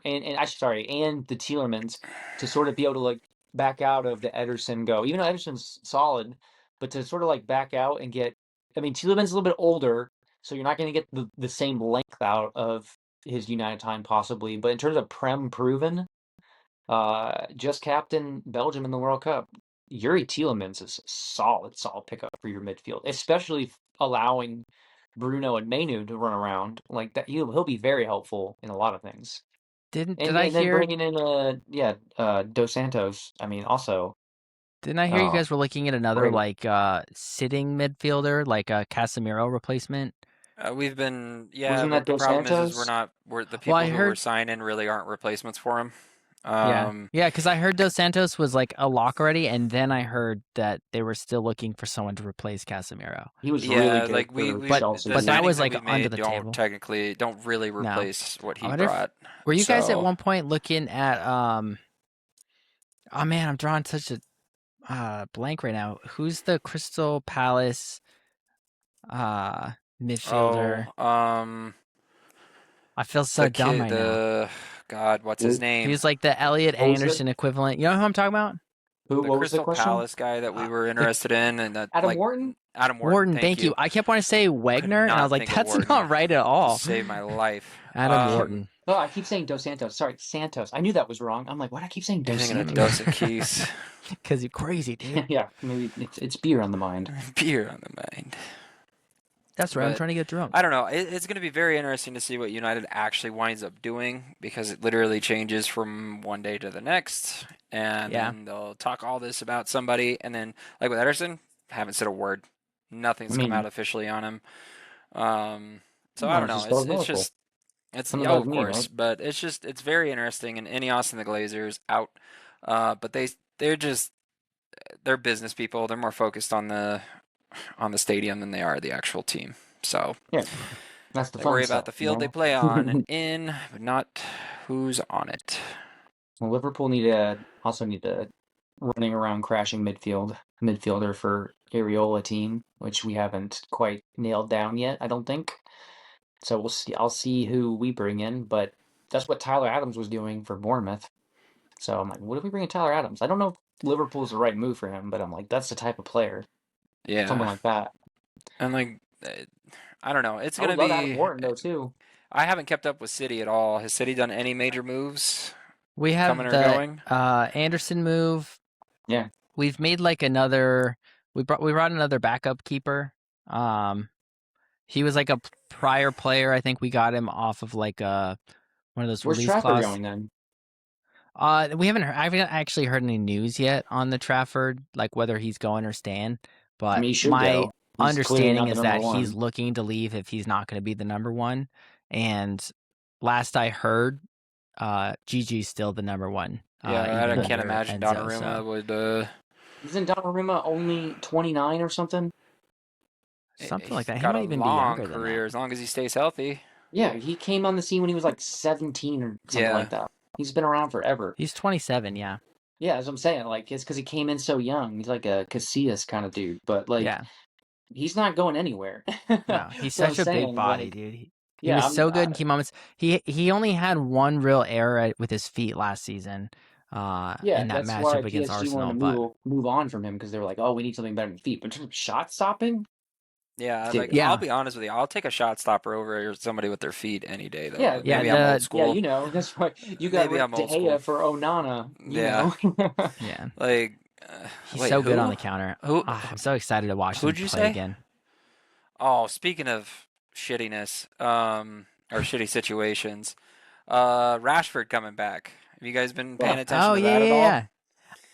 and I sorry, and the Tielemans to sort of be able to like back out of the Ederson go, even though Ederson's solid, but to sort of like back out and get, I mean, Tielemans a little bit older, so you're not going to get the same length out of his United time possibly, but in terms of Prem proven, just captain Belgium in the World Cup. Yuri Tielemans is a solid pickup for your midfield, especially allowing Bruno and Mainu to run around like that. He'll be very helpful in a lot of things. Did And I and then hear bringing in Dos Santos. I mean, also didn't I hear you uh, guys were looking at another great. like sitting midfielder, like a Casemiro replacement? We've been, yeah, Wasn't that but the Dos problem is Santos? we're the Well, people I who we're heard signing really aren't replacements for him. yeah. Um, Yeah, because I heard Dos Santos was like a lock already, and then I heard that they were still looking for someone to replace Casemiro. He was really yeah, good like for we But Chelsea. the that signings was that like we under made the don't table. technically don't really No. replace what I he wonder if brought. were you guys at So, one point looking at oh man, I'm drawing such a blank right now. Who's the Crystal Palace uh midfielder? oh, I feel so the dumb kid, right now. the God, what's his Who, He name? was like the Elliot what was it? Anderson equivalent. You know who I'm talking about? Who? The What was the Crystal question? Palace guy that we were The interested in, and that Adam like Wharton? Adam Wharton. Wharton, Thank thank you. you. I kept wanting to say Could Wagner, and I was not like, think of that's Wharton not right at to all. save my life. Adam Wharton. Oh, I keep saying Dos Santos. Sorry, Santos. I knew that was wrong. I'm like, why do I keep saying You're Dos thinking of Santos? Dos Equis. Because you're crazy, dude. Yeah, maybe it's beer on the mind. Beer on the mind. That's right. I'm But trying to get drunk. I don't know. It's going to be very interesting to see what United actually winds up doing because it literally changes from one day to the next. And Yeah. then they'll talk all this about somebody. And then, like with Ederson, haven't said a word. I Nothing's come out mean, officially on him. So I no, don't it's know. just It's Liverpool. just, it's, Something yeah, about of me, course. right? But it's very interesting. And Ineos and the Glazers out. But they're business people. They're more focused on the stadium than they are the actual team. So Yeah, that's the they fun worry about stuff, the you field they know. play on and in, but not who's on it. Well, Liverpool also need a running around crashing midfielder for Areola team, which we haven't quite nailed down yet, I don't think. So we'll see. I'll see who we bring in, but that's what Tyler Adams was doing for Bournemouth. So I'm like, what if we bring in Tyler Adams? I don't know if Liverpool's the right move for him, but I'm like, that's the type of player, someone Yeah, like that. and like I don't know. It's I would gonna love Adam be. Wharton though too. I haven't kept up with City at all. Has City done any major moves We coming have or the going? Anderson move. Yeah, We've made like another. We brought another backup keeper. Um, he was like a prior player. I think we got him off of like one of those where's release Trafford clause. going then? We haven't. I haven't actually heard any news yet on the Trafford, like whether he's going or staying. I But mean, he should my go. He's clearly understanding not the is number that he's one. looking to leave if he's not going to be the number one. And last I heard, Gigi's still the number one, Yeah, I even can't under imagine Enzo. So Donnarumma would. Isn't Donnarumma only 29 or something? something like He's that. He got a might even be long younger than that. career as long as he stays healthy. Yeah, he came on the scene when he was like 17 or something Yeah, like that. He's been around forever. He's 27. Yeah, Yeah, as I'm saying, like it's because he came in so young. He's like a Casillas kind of dude, but like yeah. he's not going anywhere. No, he's So I'm such a big saying, body, like, dude. He yeah, was I'm. so good in key moments. He only had one real error with his feet last season, Yeah, in that that's why matchup against PSG wanted Arsenal. to But move on from him because they were like, oh, we need something better than feet. But in terms of shot stopping, yeah. Like dude, I'll yeah, be honest with you, I'll take a shot stopper over somebody with their feet any day though. yeah, But yeah, maybe I'm old yeah, school. you know, that's why you got Maybe Rick I'm De old school. Gea for Onana, you Yeah. know. yeah. Like, He's wait, so good on who? the counter. Who? I'm so excited to watch him Who'd you play say? again. Oh, speaking of shittiness, or shitty situations, Rashford coming back. Have you guys been paying Well, attention Oh to yeah, that at yeah, all? yeah.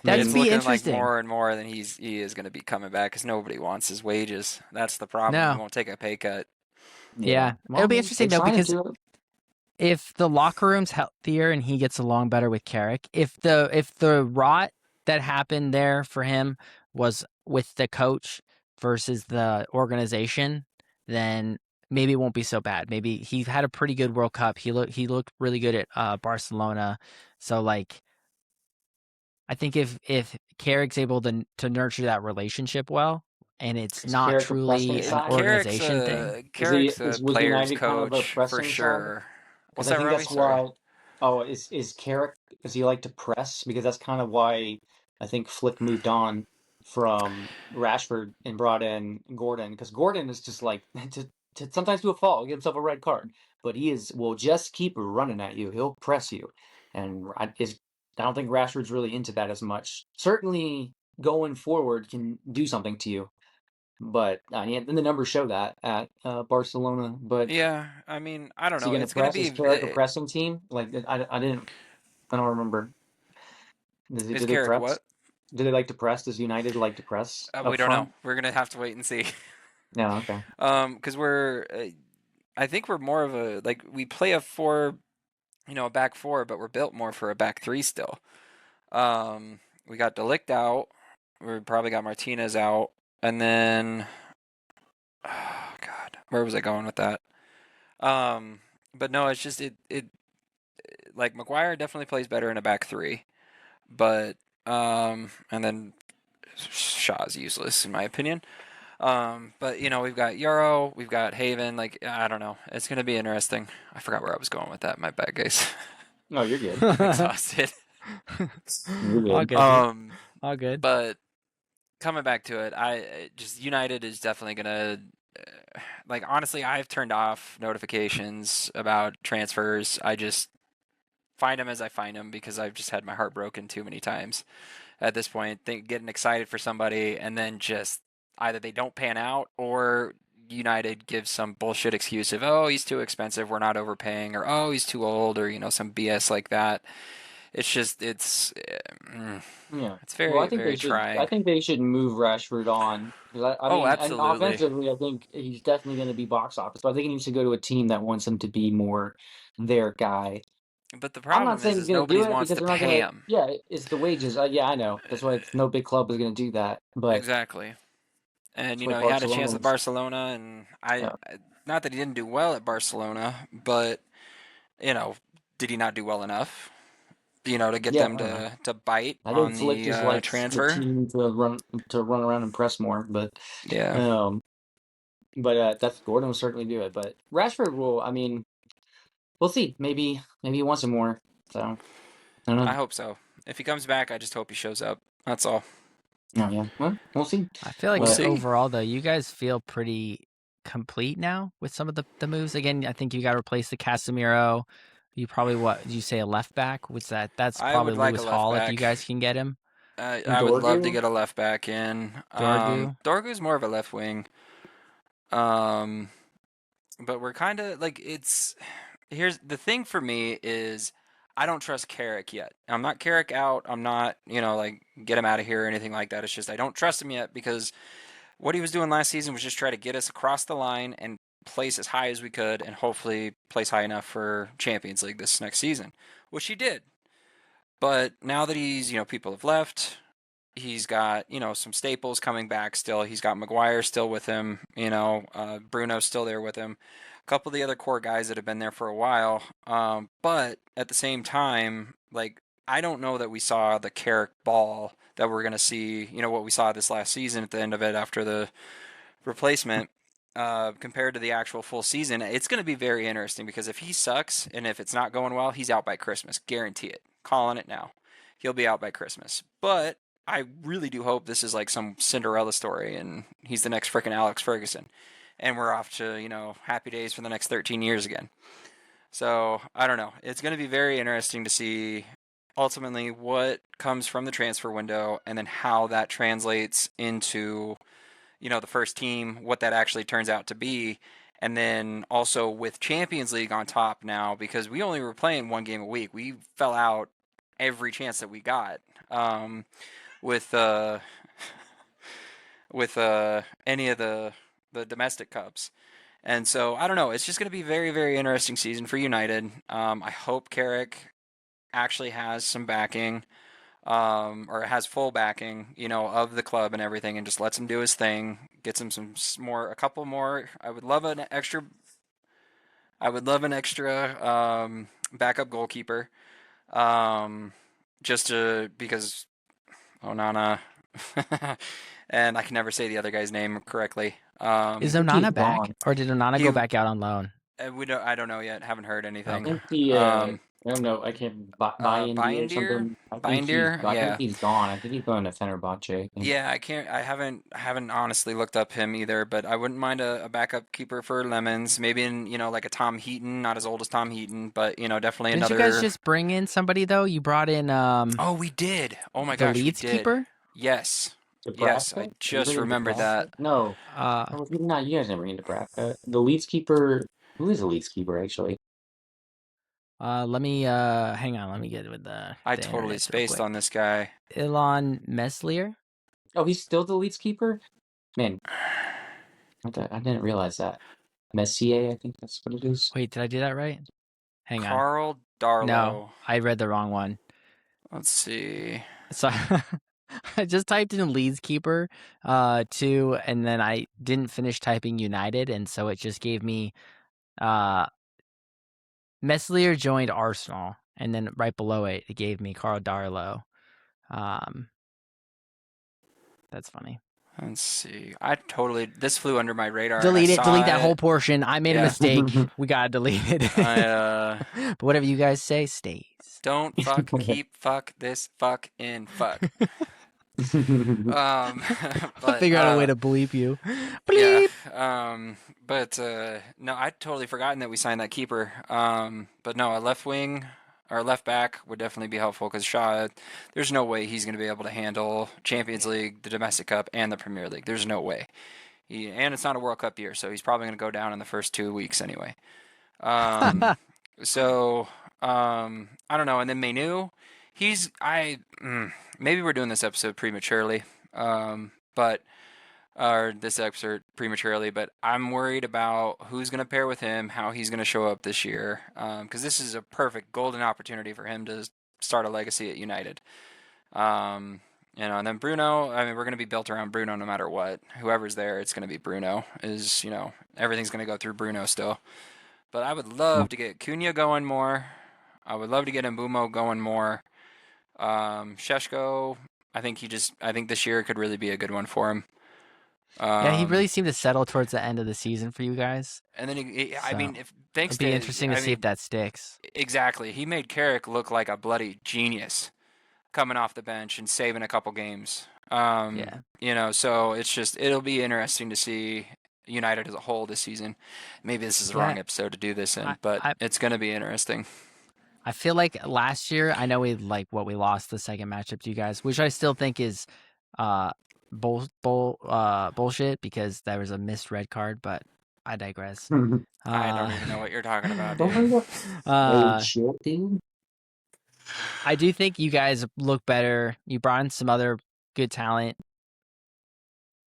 I That'd It's mean, be looking like interesting. more and more than he is going to be coming back because nobody wants his wages. That's the problem. He No, won't take a pay cut. yeah. yeah, Well, it'll I be mean, interesting they though signed him because to it. if the locker room's healthier and he gets along better with Carrick, if the rot that happened there for him was with the coach versus the organization, then maybe it won't be so bad. Maybe he had a pretty good World Cup. He looked really good at Barcelona. So like I think if Carrick's able to nurture that relationship well, and it's Is not Carrick a pressing truly an And side? organization thing. Carrick's a Was player's United kind of a coach for pressing side? sure. Because What's I that, think Robbie? that's Sorry. why. Oh, is Carrick? Does he like to press? Because that's kind of why I think Flick moved on from Rashford and brought in Gordon. Because Gordon is just like to sometimes do a foul, get himself a red card, but he is will just keep running at you. He'll press you, and I don't think Rashford's really into that as much. Certainly, going forward can do something to you, but yeah, then the numbers show that at Barcelona. But Yeah, I mean, I don't is he know. going to It's gonna press? be Is Carrick a pressing team? Like I don't remember. is Do they Carrick press? what? Do they like to press? Does United like to press We up don't know. front? We're gonna have to wait and see. No, okay. Because I think we're more of a like we play a four, a back four, but we're built more for a back three still. We got Delict out. We probably got Martinez out, and then oh God, where was I going with that? But no, it's just it like Maguire definitely plays better in a back three, but and then Shaw's useless in my opinion. But we've got Euro, we've got Haven. Like I don't know, it's gonna be interesting. I forgot where I was going with that. My bad, guys. No, you're good. I'm exhausted. You're All good. good, dude. All good. But coming back to it, I just United is definitely gonna. Like honestly, I've turned off notifications about transfers. I just find them as I find them because I've just had my heart broken too many times at this point. Getting excited for somebody and then just either they don't pan out or United gives some bullshit excuse of oh he's too expensive, we're not overpaying, or oh he's too old, or some BS like that. It's just Yeah. it's Well, I very think they very should. I trying. think they should move Rashford on because I Oh, mean, and absolutely. offensively, I think he's definitely going to be box office. But I think he needs to go to a team that wants him to be more their guy. But the I'm not problem saying he's is going to do nobody it wants because to they're not pay going to. him. Yeah, it's the wages. Yeah, I know. That's why no big club is going to do that. But Exactly. And that's what he had a chance with Barcelona's. Barcelona, and Yeah, not that he didn't do well at Barcelona, but you know, did he not do well enough? To get yeah, them I don't know. to bite I think on Flick the just likes the transfer. team to run around and press more. Yeah, Um, but that's Gordon will certainly do it. But Rashford will. I mean, we'll see. Maybe he wants it more. So I don't I know. hope so. If he comes back, I just hope he shows up. That's all. Oh yeah. Well, we'll see. I feel We'll like But see. overall though, you guys feel pretty complete now with some of the moves. Again, I think you got to replace the Casemiro. You probably what did you say a left back? What's that? That's I probably would like a Lewis left Hall if you back. guys can get him. I would love to Dorgu, get a left back in. Dorgu. Dorgu's more of a left wing. Um, but we're kind of like it's. Here's the thing for me is I don't trust Carrick yet. I'm not Carrick out. I'm not like get him out of here or anything like that. It's just I don't trust him yet because what he was doing last season was just try to get us across the line and place as high as we could and hopefully place high enough for Champions League this next season, which he did. But now that people have left, he's got, some staples coming back still. He's got Maguire still with him, Bruno's still there with him. A couple of the other core guys that have been there for a while. But at the same time, like, I don't know that we saw the Carrick ball that we're going to see, what we saw this last season at the end of it after the replacement. Compared to the actual full season, it's going to be very interesting because if he sucks and if it's not going well, he's out by Christmas. Guarantee it. Calling it now. He'll be out by Christmas. But I really do hope this is like some Cinderella story and he's the next freaking Alex Ferguson. And we're off to, happy days for the next 13 years again. So I don't know. It's going to be very interesting to see ultimately what comes from the transfer window and then how that translates into the first team, what that actually turns out to be. And then also with Champions League on top now, because we only were playing one game a week, we fell out every chance that we got with any of the domestic cups. And so I don't know. It's just going to be a very very interesting season for United. I hope Carrick actually has some backing or has full backing, of the club and everything, and just lets him do his thing. Gets him a couple more. I would love an extra backup goalkeeper, um, just to because Onana, and I can never say the other guy's name correctly. Is I think he's Onana back, gone. or did Onana He go back out on loan? I don't know yet. Haven't heard I anything. Okay. think the Um, I don't know. I can't buy India or Bayindir, something. Bayindir, I think yeah. he's gone. I think he's going to Fenerbahce. I think. Yeah, I can't. I haven't honestly looked up him either, but I wouldn't mind a backup keeper for Lemons. Maybe in like a Tom Heaton, not as old as Tom Heaton, but definitely Didn't you guys another. just bring in somebody though? You brought in Oh, we did. Oh my the gosh, we Leeds did. keeper. Yes, yes, Nebraska? I Are you just bringing remembered Nebraska? that. No, Uh, no, maybe not. You guys never bring Nebraska. The Leeds keeper. Who is the Leeds keeper actually? let me hang on. Let me get with I the totally internet real spaced quick. on this guy. Ilan Meslier. Oh, he's still the Leeds keeper. Man, I didn't realize that. Messier, I think that's what it is. Wait, did I do that right? Hang on. Carl No, Darlow. I read the wrong one. Let's see. So I just typed in Leeds keeper, too, and then I didn't finish typing United, and so it just gave me uh Meslier joined Arsenal, and then right below it, it gave me Carl Darlow. Um, that's funny. Let's see. This flew under my radar, and I Delete it. saw Delete that whole it. portion. I made a Yeah. mistake. We gotta delete it. I But whatever you guys say stays. don't fuck, keep fuck this fuck in fuck. Um, I'll but figure out a way to bleep you. yeah. Bleep. But no, I'd totally forgotten that we signed that keeper. But no, a left wing or left back would definitely be helpful because Shaw, there's no way he's going to be able to handle Champions League, the Domestic Cup, and the Premier League. There's no way. And it's not a World Cup year, so he's probably going to go down in the first 2 weeks anyway. Um, so I don't know. And then Menu, he's I maybe we're doing this episode prematurely, but or this episode prematurely, but I'm worried about who's going to pair with him, how he's going to show up this year, because this is a perfect golden opportunity for him to start a legacy at United. And then Bruno, I mean, we're going to be built around Bruno no matter what. Whoever's there, it's going to be Bruno. Everything's going to go through Bruno still. But I would love to get Cunha going more. I would love to get Mbumo going more. Sheshko, I think this year could really be a good one for him. Yeah, he Um, really seemed to settle towards the end of the season for you guys. and then I So mean, if thanks it'd be to, interesting to I see if mean, that sticks. exactly, he made Carrick look like a bloody genius coming off the bench and saving a couple games. Yeah. So it'll be interesting to see United as a whole this season. Maybe this is the Yeah. wrong episode to do this I, in, but I it's going to be interesting. I feel like last year, I know we we lost the second matchup to you guys, which I still think is uh bullshit because there was a missed red card, but I digress. I don't Uh, even know what you're talking about, Don't dude. bring up old uh, shit, dude. I do think you guys look better. You brought in some other good talent.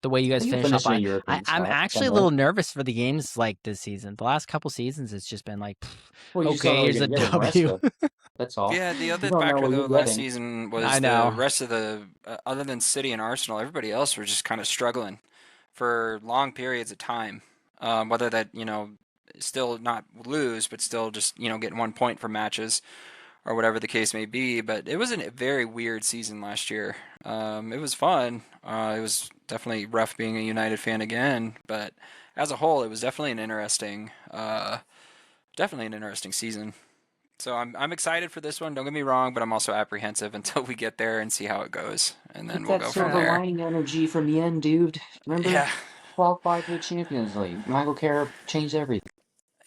The way you guys You finish up, finished in a European I'm spot actually a somewhere. little nervous for the games like this season. The last couple seasons, it's just been like, Well, you just don't know okay, what here's you're a gonna get with W. Maresca. That's all. Yeah, the You other don't know factor what though you're last getting. season I was the know. rest of other than City and Arsenal, everybody else were just kind of struggling for long periods of time. Whether that still not lose, but still just getting 1 point for matches or whatever the case may be. But it was a very weird season last year. It was fun. It was definitely rough being a United fan again, but as a whole, it was definitely an interesting season. So I'm excited for this one. Don't get me wrong, but I'm also apprehensive until we get there and see how it goes, and then Keep we'll that go from silver there. lining energy from the end, dude. Remember? Yeah, Qualified for the Champions League. Michael Carrick changed everything.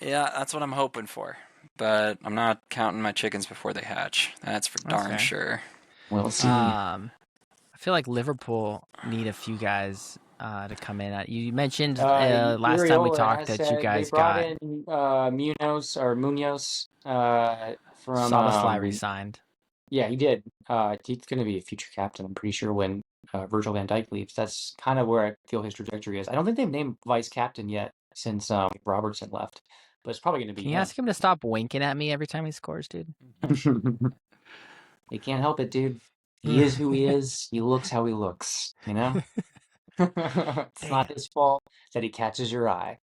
yeah, that's what I'm hoping for. But I'm not counting my chickens before they hatch. That's for That's darn fair. sure. We'll see. I feel like Liverpool need a few guys to come in. You mentioned last time we Iriola talked has that you said they guys brought got in Munoz from Soboslai resigned. yeah, he did. He's going to be a future captain, I'm pretty sure, when Virgil van Dijk leaves. That's kind of where I feel his trajectory is. I don't think they've named vice captain yet since Robertson left, but it's probably going to be Can you him. ask him to stop winking at me every time he scores, dude? He can't help it, dude. He is who he is. He looks how he looks, you know? It's Damn. not his fault that he catches your eye.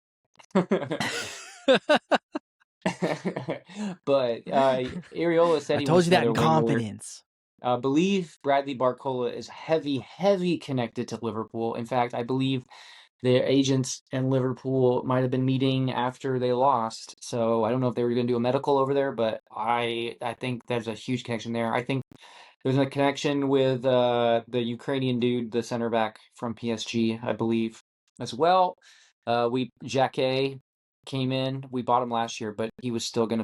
But Ariola said I he told wants you that another in winger. confidence. I believe Bradley Barcola is heavy connected to Liverpool. In fact, I believe their agents and Liverpool might have been meeting after they lost. So I don't know if they were going to do a medical over there, but I think there's a huge connection there. I think there's a connection with the Ukrainian dude, the center back from PSG, I believe, as well. We Jacquet came in. We bought him last year, but he was still going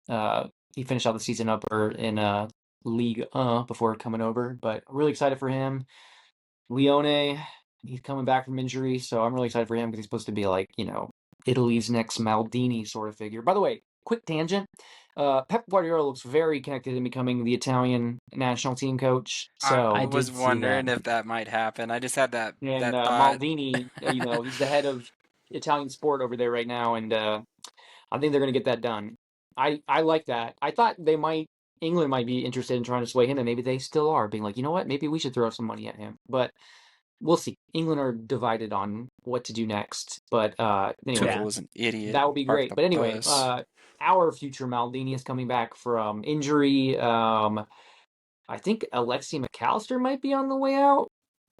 to. He finished out the season up or in League before coming over. But really excited for him. Leone, he's coming back from injury, so I'm really excited for him because he's supposed to be like, Italy's next Maldini sort of figure. By the way, quick tangent. Pep Guardiola looks very connected in becoming the Italian national team coach, I I so was did see that. wondering if that might happen. I just had and that thought. Maldini, he's the head of Italian sport over there right now, and I think they're going to get that done. I like that. I thought England might be interested in trying to sway him, and maybe they still are, being like, you know what, maybe we should throw some money at him. But we'll see. England are divided on what to do next. But anyway, Yeah. Tuchel was an idiot. that would be Park great. the But anyway, bus. our future Maldini is coming back from injury. I think Alexi McAllister might be on the way out.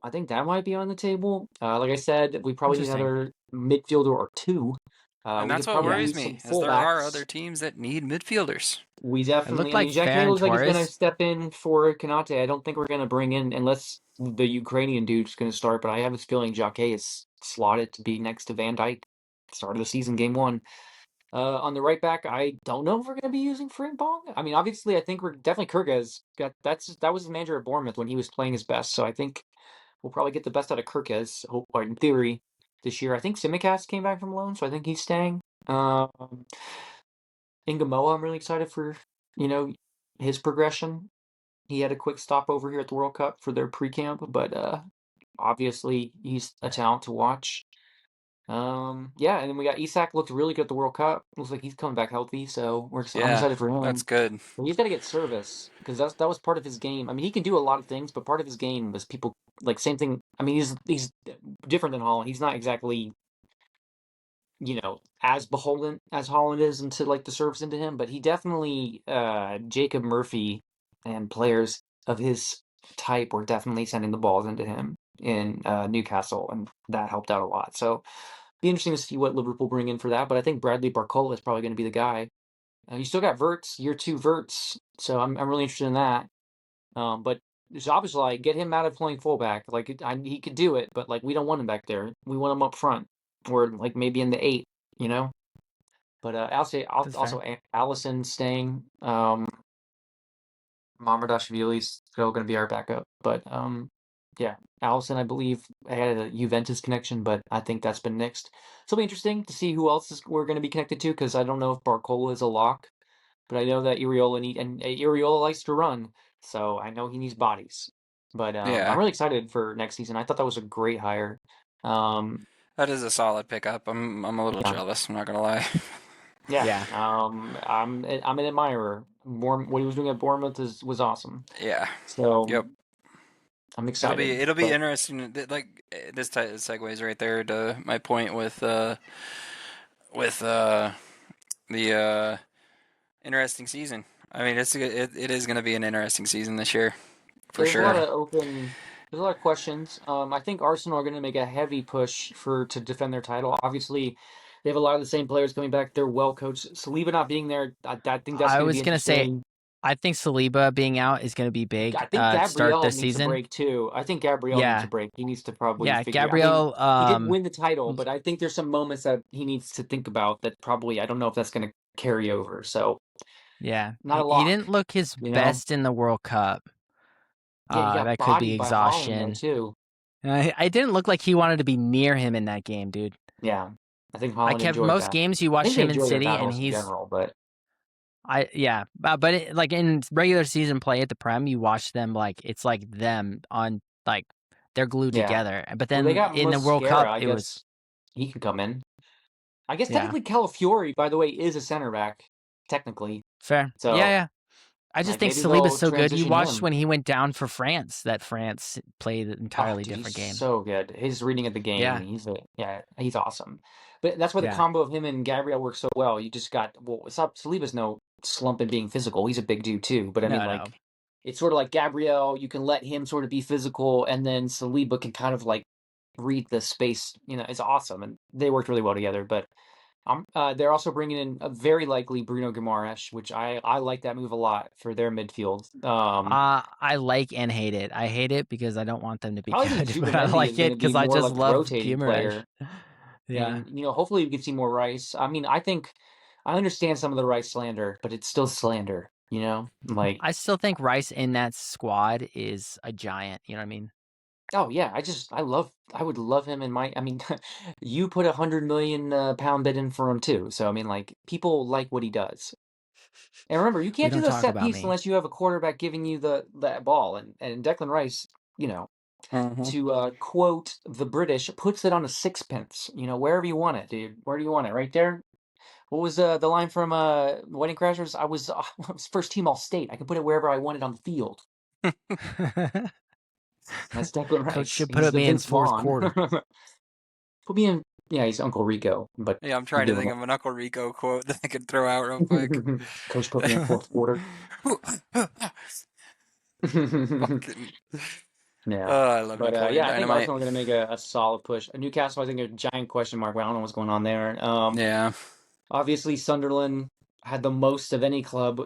I think that might be on the table. Like I said, we probably need Interesting. another midfielder or two. And We that's could what probably Yeah. worries use some me, is there are fullbacks. other teams that need midfielders. We It looked definitely, I like mean, Jack Hay Ferran looks like he's going to Torres. step in for Kanate. I don't think we're going to bring in, unless the Ukrainian dude's going to start, but I have this feeling Jack Hay is slotted to be next to Van Dijk. Start of the season, game one. On the right back, I don't know if we're going to be using Frimpong. I mean, obviously, I think we're definitely Kirkez. That was the manager at Bournemouth when he was playing his best, so I think we'll probably get the best out of Kirkez, or in theory, this year. I think Simicast came back from loan, so I think he's staying. Ingamoa, I'm really excited for, you know, his progression. He had a quick stop over here at the World Cup for their pre-camp, but obviously he's a talent to watch. Yeah, and then we got Isak looked really good at the World Cup. Looks like he's coming back healthy, so I'm Yeah, excited for that's him. good. But he's got to get service because that was part of his game. I mean, he can do a lot of things, but part of his game was people like same thing. I mean, he's different than Holland. He's not exactly as beholden as Holland is into like the service into him, but he definitely Jacob Murphy and players of his type were definitely sending the balls into him in Newcastle, and that helped out a lot. So be interesting to see what Liverpool bring in for that. But I think Bradley Barcola is probably going to be the guy. You still got Verts, year two Verts, so I'm really interested in that. But it's obviously like get him out of playing fullback. Like he could do it, but like we don't want him back there. We want him up front, or like maybe in the eight, you know. But I'll say That's also fair. Allison staying. Mamardashvili's still going to be our backup, but yeah, Allison I believe had a Juventus connection, but I think that's been nixed. So it'll be interesting to see who else we're going to be connected to because I don't know if Barcola is a lock, but I know that Iriola likes to run, so I know he needs bodies. But I'm Yeah, really excited for next season. I thought that was a great hire. Um, that is a solid pickup. I'm a little yeah, jealous, I'm not gonna lie. yeah. Yeah. I'm an admirer. What he was doing at Bournemouth was awesome. Yeah. So Yep. I'm excited. It'll be But interesting. Like this segues right there to my point with the interesting season. I mean, it is going to be an interesting season this year for there's a lot sure. of there's a lot of questions. I think Arsenal are going to make a heavy push to defend their title. Obviously, they have a lot of the same players coming back. They're well coached. Saliba not being there, I think that's I going to be was gonna say interesting. I think Saliba being out is gonna be big I think to start Gabriel the needs a season. break too. I think Gabriel needs a Yeah. break. He needs to probably Yeah. figure. I mean, Gabriel he did win the title, but I think there's some moments that he needs to think about that probably I don't know if that's going to carry over. So yeah. not a He lock, didn't look his you know. best in the World Cup. Yeah, he got That could be bodied by Holland though exhaustion. too. I didn't look like he wanted to be near him in that game, dude. Yeah, I think I Holland kept enjoyed most that. games you I watch think they him in enjoy their City, and battles in he's general, but but like in regular season play at the Prem, you watch them like it's like them on like they're glued yeah. together. But Well, they then got in the World Mosquera. Cup, I it was guess he can come in. I guess yeah, technically Calafiori, by the way, is a center back. Technically, fair. Yeah, so yeah. I just like think maybe Saliba's they'll so good. You transition watched him. when he went down for France, that France played an Oh, entirely dude, he's different game. so good. His reading of the game, Yeah, he's awesome. But that's why the yeah. combo of him and Gabriel works so well. You just got well, it's not Saliba's no slump in being physical. He's a big dude too. But I mean, No, no. like it's sort of like Gabriel. You can let him sort of be physical, and then Saliba can kind of like read the space. It's awesome, and they worked really well together. But they're also bringing in a very likely Bruno Guimaraes, which I like that move a lot for their midfield. I like and hate it. I hate it because I don't want them to be Probably because good, but I Zubimendi is like going it to be because I more just like the love rotating Guimaraes. player. Yeah. And hopefully we can see more Rice. I mean, I understand some of the Rice slander, but it's still slander. Like, I still think Rice in that squad is a giant. You know what I mean? oh yeah, I would love him in my. I mean, you put 100 million pound bid in for him too. So I mean, like, people like what he does. And remember, you We can't do don't the talk set about piece me. unless you have a quarterback giving you that ball. And Declan Rice, you know, Hmm. to quote the British, puts it on a sixpence. Wherever you want it, dude. Where do you want it? Right there. What was the line from Wedding Crashers? I was first team all state. I could put it wherever I wanted on the field. That's Declan Coach Rice. should He's put the me in Vince fourth Vaughn. quarter. Put me in. Yeah, he's Uncle Rico, but Yeah, I'm you trying to give think him of an Uncle Rico quote that I could throw out real quick. Coach put me in fourth quarter. Fucking. Yeah. Oh, I love But Napoleon yeah, I think Dynamite. Arsenal are going to make a solid push. Newcastle, I think, a giant question mark. But I don't know what's going on there. Yeah, Obviously, Sunderland had the most of any club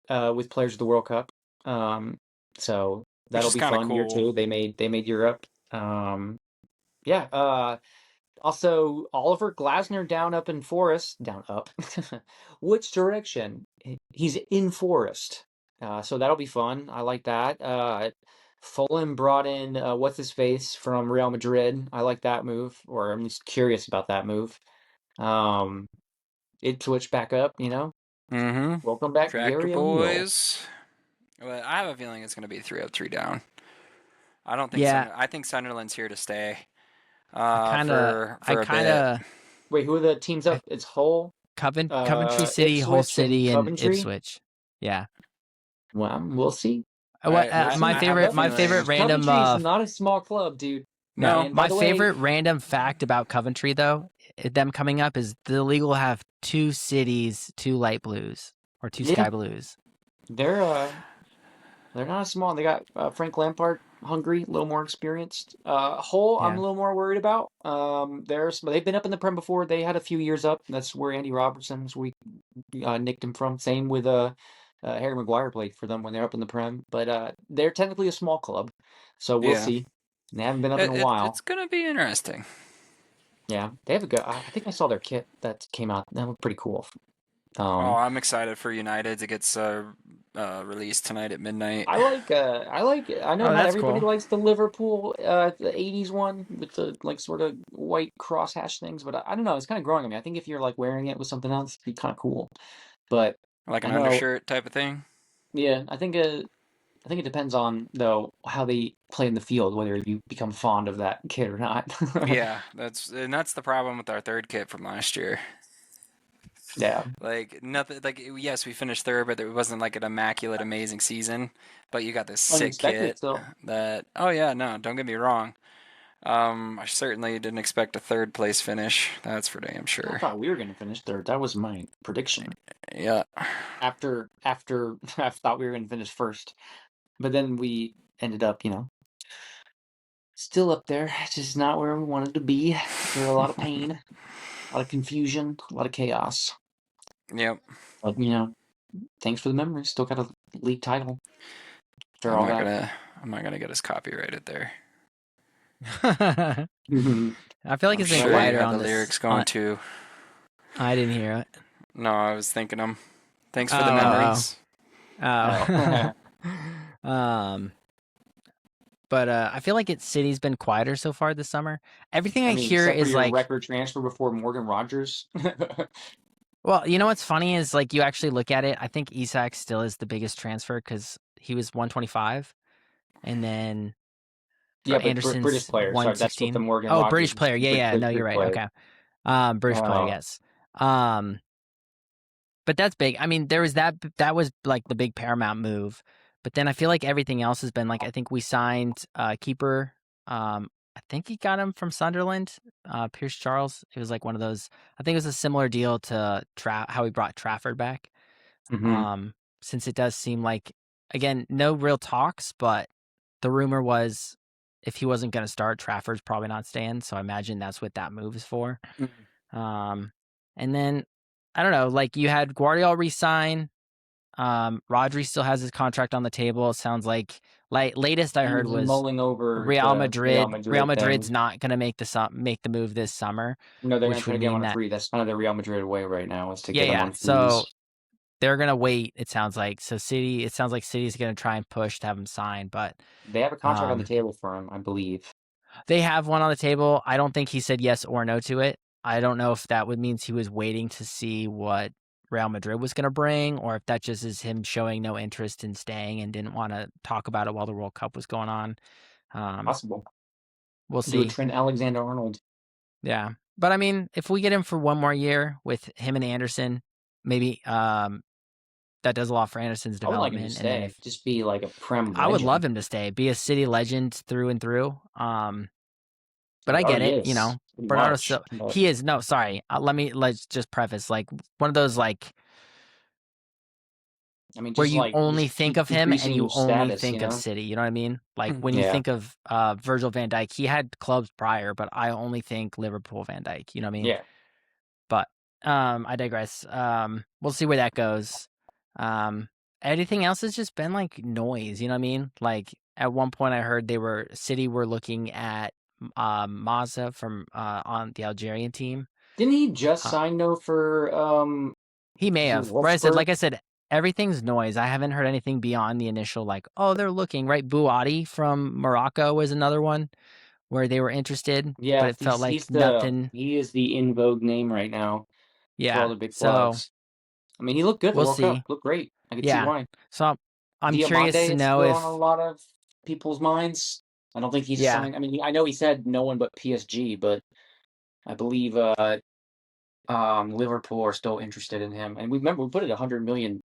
with players of the World Cup. Um, so which that'll is be kind of fun. Year cool. two, they made Europe. Yeah. Also, Oliver Glasner down up in Forest. Down up. Which direction? He's in Forest. So that'll be fun. I like that. Fulham brought in what's his face from Real Madrid. I like that move, or I'm just curious about that move. Um, it switched back up. Mm-hmm. Welcome back, Tractor Gary O'Neill. Boys. But I have a feeling it's going to be 3 up, 3 down. I don't think Yeah, I think Sunderland's here to stay. I For a kind bit. of, Wait, who are the teams up? It's Hull, Coventry City, Hull Ipswich, and City, and Coventry. Ipswich. Yeah. Well, we'll see. We'll My I see. have a favorite, feeling. random. Coventry's not a small club, dude. No, No. And by my the way, favorite random fact about Coventry though, them coming up is the league will have 2 cities, 2 light blues or 2 yeah, sky blues. they're uh they're not small. They got Frank Lampard, hungry, a little more experienced. Hull, I'm a Yeah. little more worried about. They've been up in the Prem before. They had a few years up. That's where Andy Robertson's we nicked him from. Same with Harry Maguire played for them when they're up in the Prem. But they're technically a small club, so we'll Yeah. see. They haven't been up in a while. It's going to be interesting. Yeah, they have a good. I think I saw their kit that came out. That looked pretty cool. Oh, Um, I'm excited for United. It gets released tonight at midnight. I know Oh, not that's everybody cool. likes the Liverpool the 80s one with the like sort of white crosshatch things, but I don't know, it's kind of growing on me. I think if you're like wearing it with something else, it'd be kind of cool. But Like I an know, undershirt type of thing. yeah, I think it depends on though how they play in the field, whether you become fond of that kid or not. Yeah, that's the problem with our third kit from last year. Yeah, Like nothing. Like yes, we finished third, but it wasn't like an immaculate, amazing season. But you got this sick unexpected kit still. that. Oh yeah, no, don't get me wrong. I certainly didn't expect a third place finish. That's for damn I sure. thought we were going to finish third. That was my prediction. Yeah. After I thought we were going to finish first. But then we ended up, still up there. Just not where we wanted to be. After a lot of pain, a lot of confusion, a lot of chaos. Yep. But, thanks for the memories. Still got a league title after I'm all not that. gonna. I'm not gonna get us copyrighted there. I feel like I'm it's been sure you quieter had the on this. lyrics going too. I didn't hear it. No, I was thinking them. Thanks for the Oh, Oh, memories. oh. oh. um, but I feel like City's been quieter so far this summer. Everything I I mean, hear except for is your like, record transfer before Morgan Rogers. well, you know what's funny is like you actually look at it. I think Isak still is the biggest transfer because he was 125, and then Yeah, but British Anderson's player. Sorry, that's what the 116. Morgan Oh, Rogers British was. player. Yeah, yeah. No, you're British right. player. Okay. British player. Uh, Yes. Um, but that's big. I mean, there was that was like the big Paramount move. But then I feel like everything else has been like I think we signed keeper. I think he got him from Sunderland, Pierce Charles. It was like one of those. I think it was a similar deal to how we brought Trafford back. mhm. Um, since it does seem like again, no real talks, but the rumor was if he wasn't going to start, Trafford's probably not staying. So I imagine that's what that move is for. And then I don't know, like you had Guardiola resign. Rodri still has his contract on the table. It sounds like latest I heard He's was mulling over Real the Real Madrid. Real Madrid Madrid's thing. not going to make the move this summer, No, they're gonna which try would to get him mean on a that free. That's kind of the Real Madrid way right now is to yeah, get him yeah. on So freeze. they're going to wait. It sounds like It sounds like City's going to try and push to have him sign, but They have a contract on the um, table for him, I believe. they have one on the table. I don't think he said yes or no to it. I don't know if that would means he was waiting to see what Real Madrid was going to bring, or if that just is him showing no interest in staying and didn't want to talk about it while the World Cup was going on. Um, Possible. we'll Do a see. Trent Alexander-Arnold. Yeah, but I mean, if we get him for one more year with him and Anderson, maybe that does a lot for Anderson's I would like him to development. And then stay. if Just be like a Prem I would love legend. him to stay, be a City legend through and through. But He I get already it, is. Pretty Bernardo much. Silva, But he is no, sorry. Let's just preface like one of those like I mean where just you like only just think keep of him and increasing you your only status, you think of know? City. You know what I mean? Like when you Yeah. think of Virgil van Dijk, he had clubs prior, but I only think Liverpool van Dijk. You know what I mean? Yeah. But I digress. We'll see where that goes. Um, Anything else has just been like noise. You know what I mean? Like at one point, I heard City were looking at Mazza from on the Algerian team. Didn't he just Uh, sign though for he may is it have, but Wolfsburg? like I said, everything's noise. I haven't heard anything beyond the initial like, oh, they're looking right. Buati from Morocco was another one where they were interested, but Yeah, it felt like nothing. he is the in vogue name right now for all Yeah, the big so clubs. I mean, he looked good at the we'll World Cup. see. Looked great. I could see Yeah, why. so I'm curious Diamande to is know still on a if lot of people's minds. I don't think he's yeah, signed. I mean, I know he said no one but PSG, but I believe Liverpool are still interested in him. And we remember we put it £100 million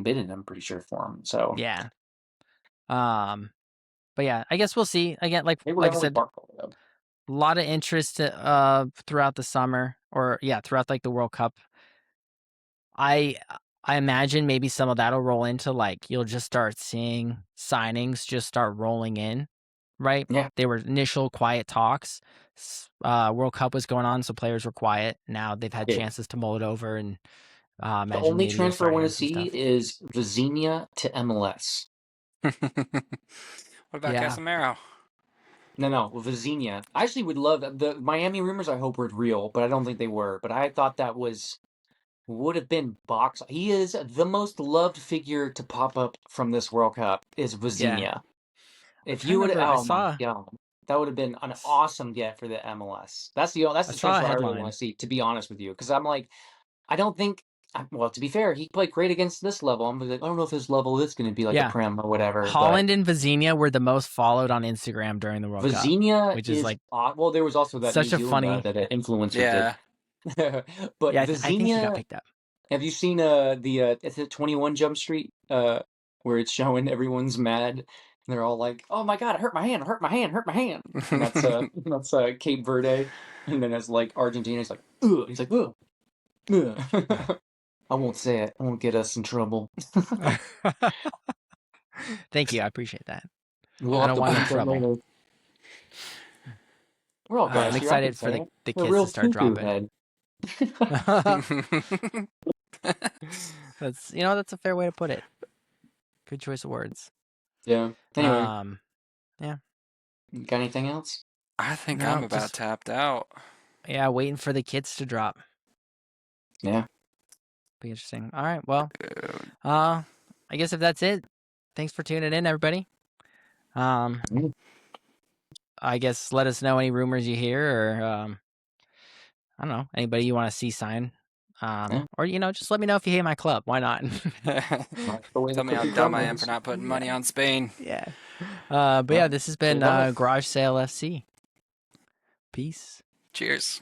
bid in. I'm pretty sure for him. So yeah. Um, but yeah, I guess we'll see. Again, maybe we're like I done with said, Barco though. a lot of interest throughout the summer or yeah, throughout like the World Cup. I I imagine maybe some of that'll roll into like you'll just start seeing signings just start rolling in, right? Yeah, They were initial quiet talks. World Cup was going on, so players were quiet. Now they've had yeah. chances to mull it over, and The imagine only maybe you'll transfer I start want to hearing some see stuff. is Vizinha to MLS. What about Yeah, Casemiro? No, no, Vizinha. I actually would love the Miami rumors. I hope were real, but I don't think they were. But I thought that would have been box. He is the most loved figure to pop up from this World Cup is yeah. Vizinha. I'm If trying to you would, remember. oh my god, that would have been an awesome get for the MLS. That's I the saw a transfer I really want headline. to see. To be honest with you, because I'm like, I don't think. Well, to be fair, he played great against this level. I'm like, I don't know if this level is going to be like a Yeah, Prem or whatever, but Holland and Vizinha were the most followed on Instagram during the World Cup, Vizinha which is is like odd. Well, there was also that New such a Zealand guy funny. that an influencer did. Yeah. But Yeah, I think he got Vizinha, picked up. have you seen it's at 21 Jump Street where it's showing everyone's mad and they're all like, "Oh my God, I hurt my hand, I hurt my hand, I hurt my hand." And that's that's Cape Verde, and then it's like Argentina. He's like, "Ugh." He's like, "Ugh, ugh." I won't say it. I won't get us in trouble. Thank you. I appreciate that. We'll I have don't to want no bleep that trouble. later. We're all I'm guys here. I can excited for say it. the A kids to real start cuckoo dropping. head. That's a fair way to put it. Good choice of words. Yeah. Anyway, Um, yeah. got anything else? I think I'm No, about just tapped out. yeah, waiting for the kids to drop. Yeah. Be interesting. All right. Well, Dude. I guess if that's it, thanks for tuning in, everybody. Um, Mm. I guess let us know any rumors you hear, or I don't know, anybody you want to see sign. Yeah. Or just let me know if you hate my club. Why not? That's the way the Tell me how cookie dumb I am for crumbles. not putting money Yeah, on Spain. yeah. But Yeah. yeah, this has Should been have done it. Garage Sale FC. Peace. Cheers.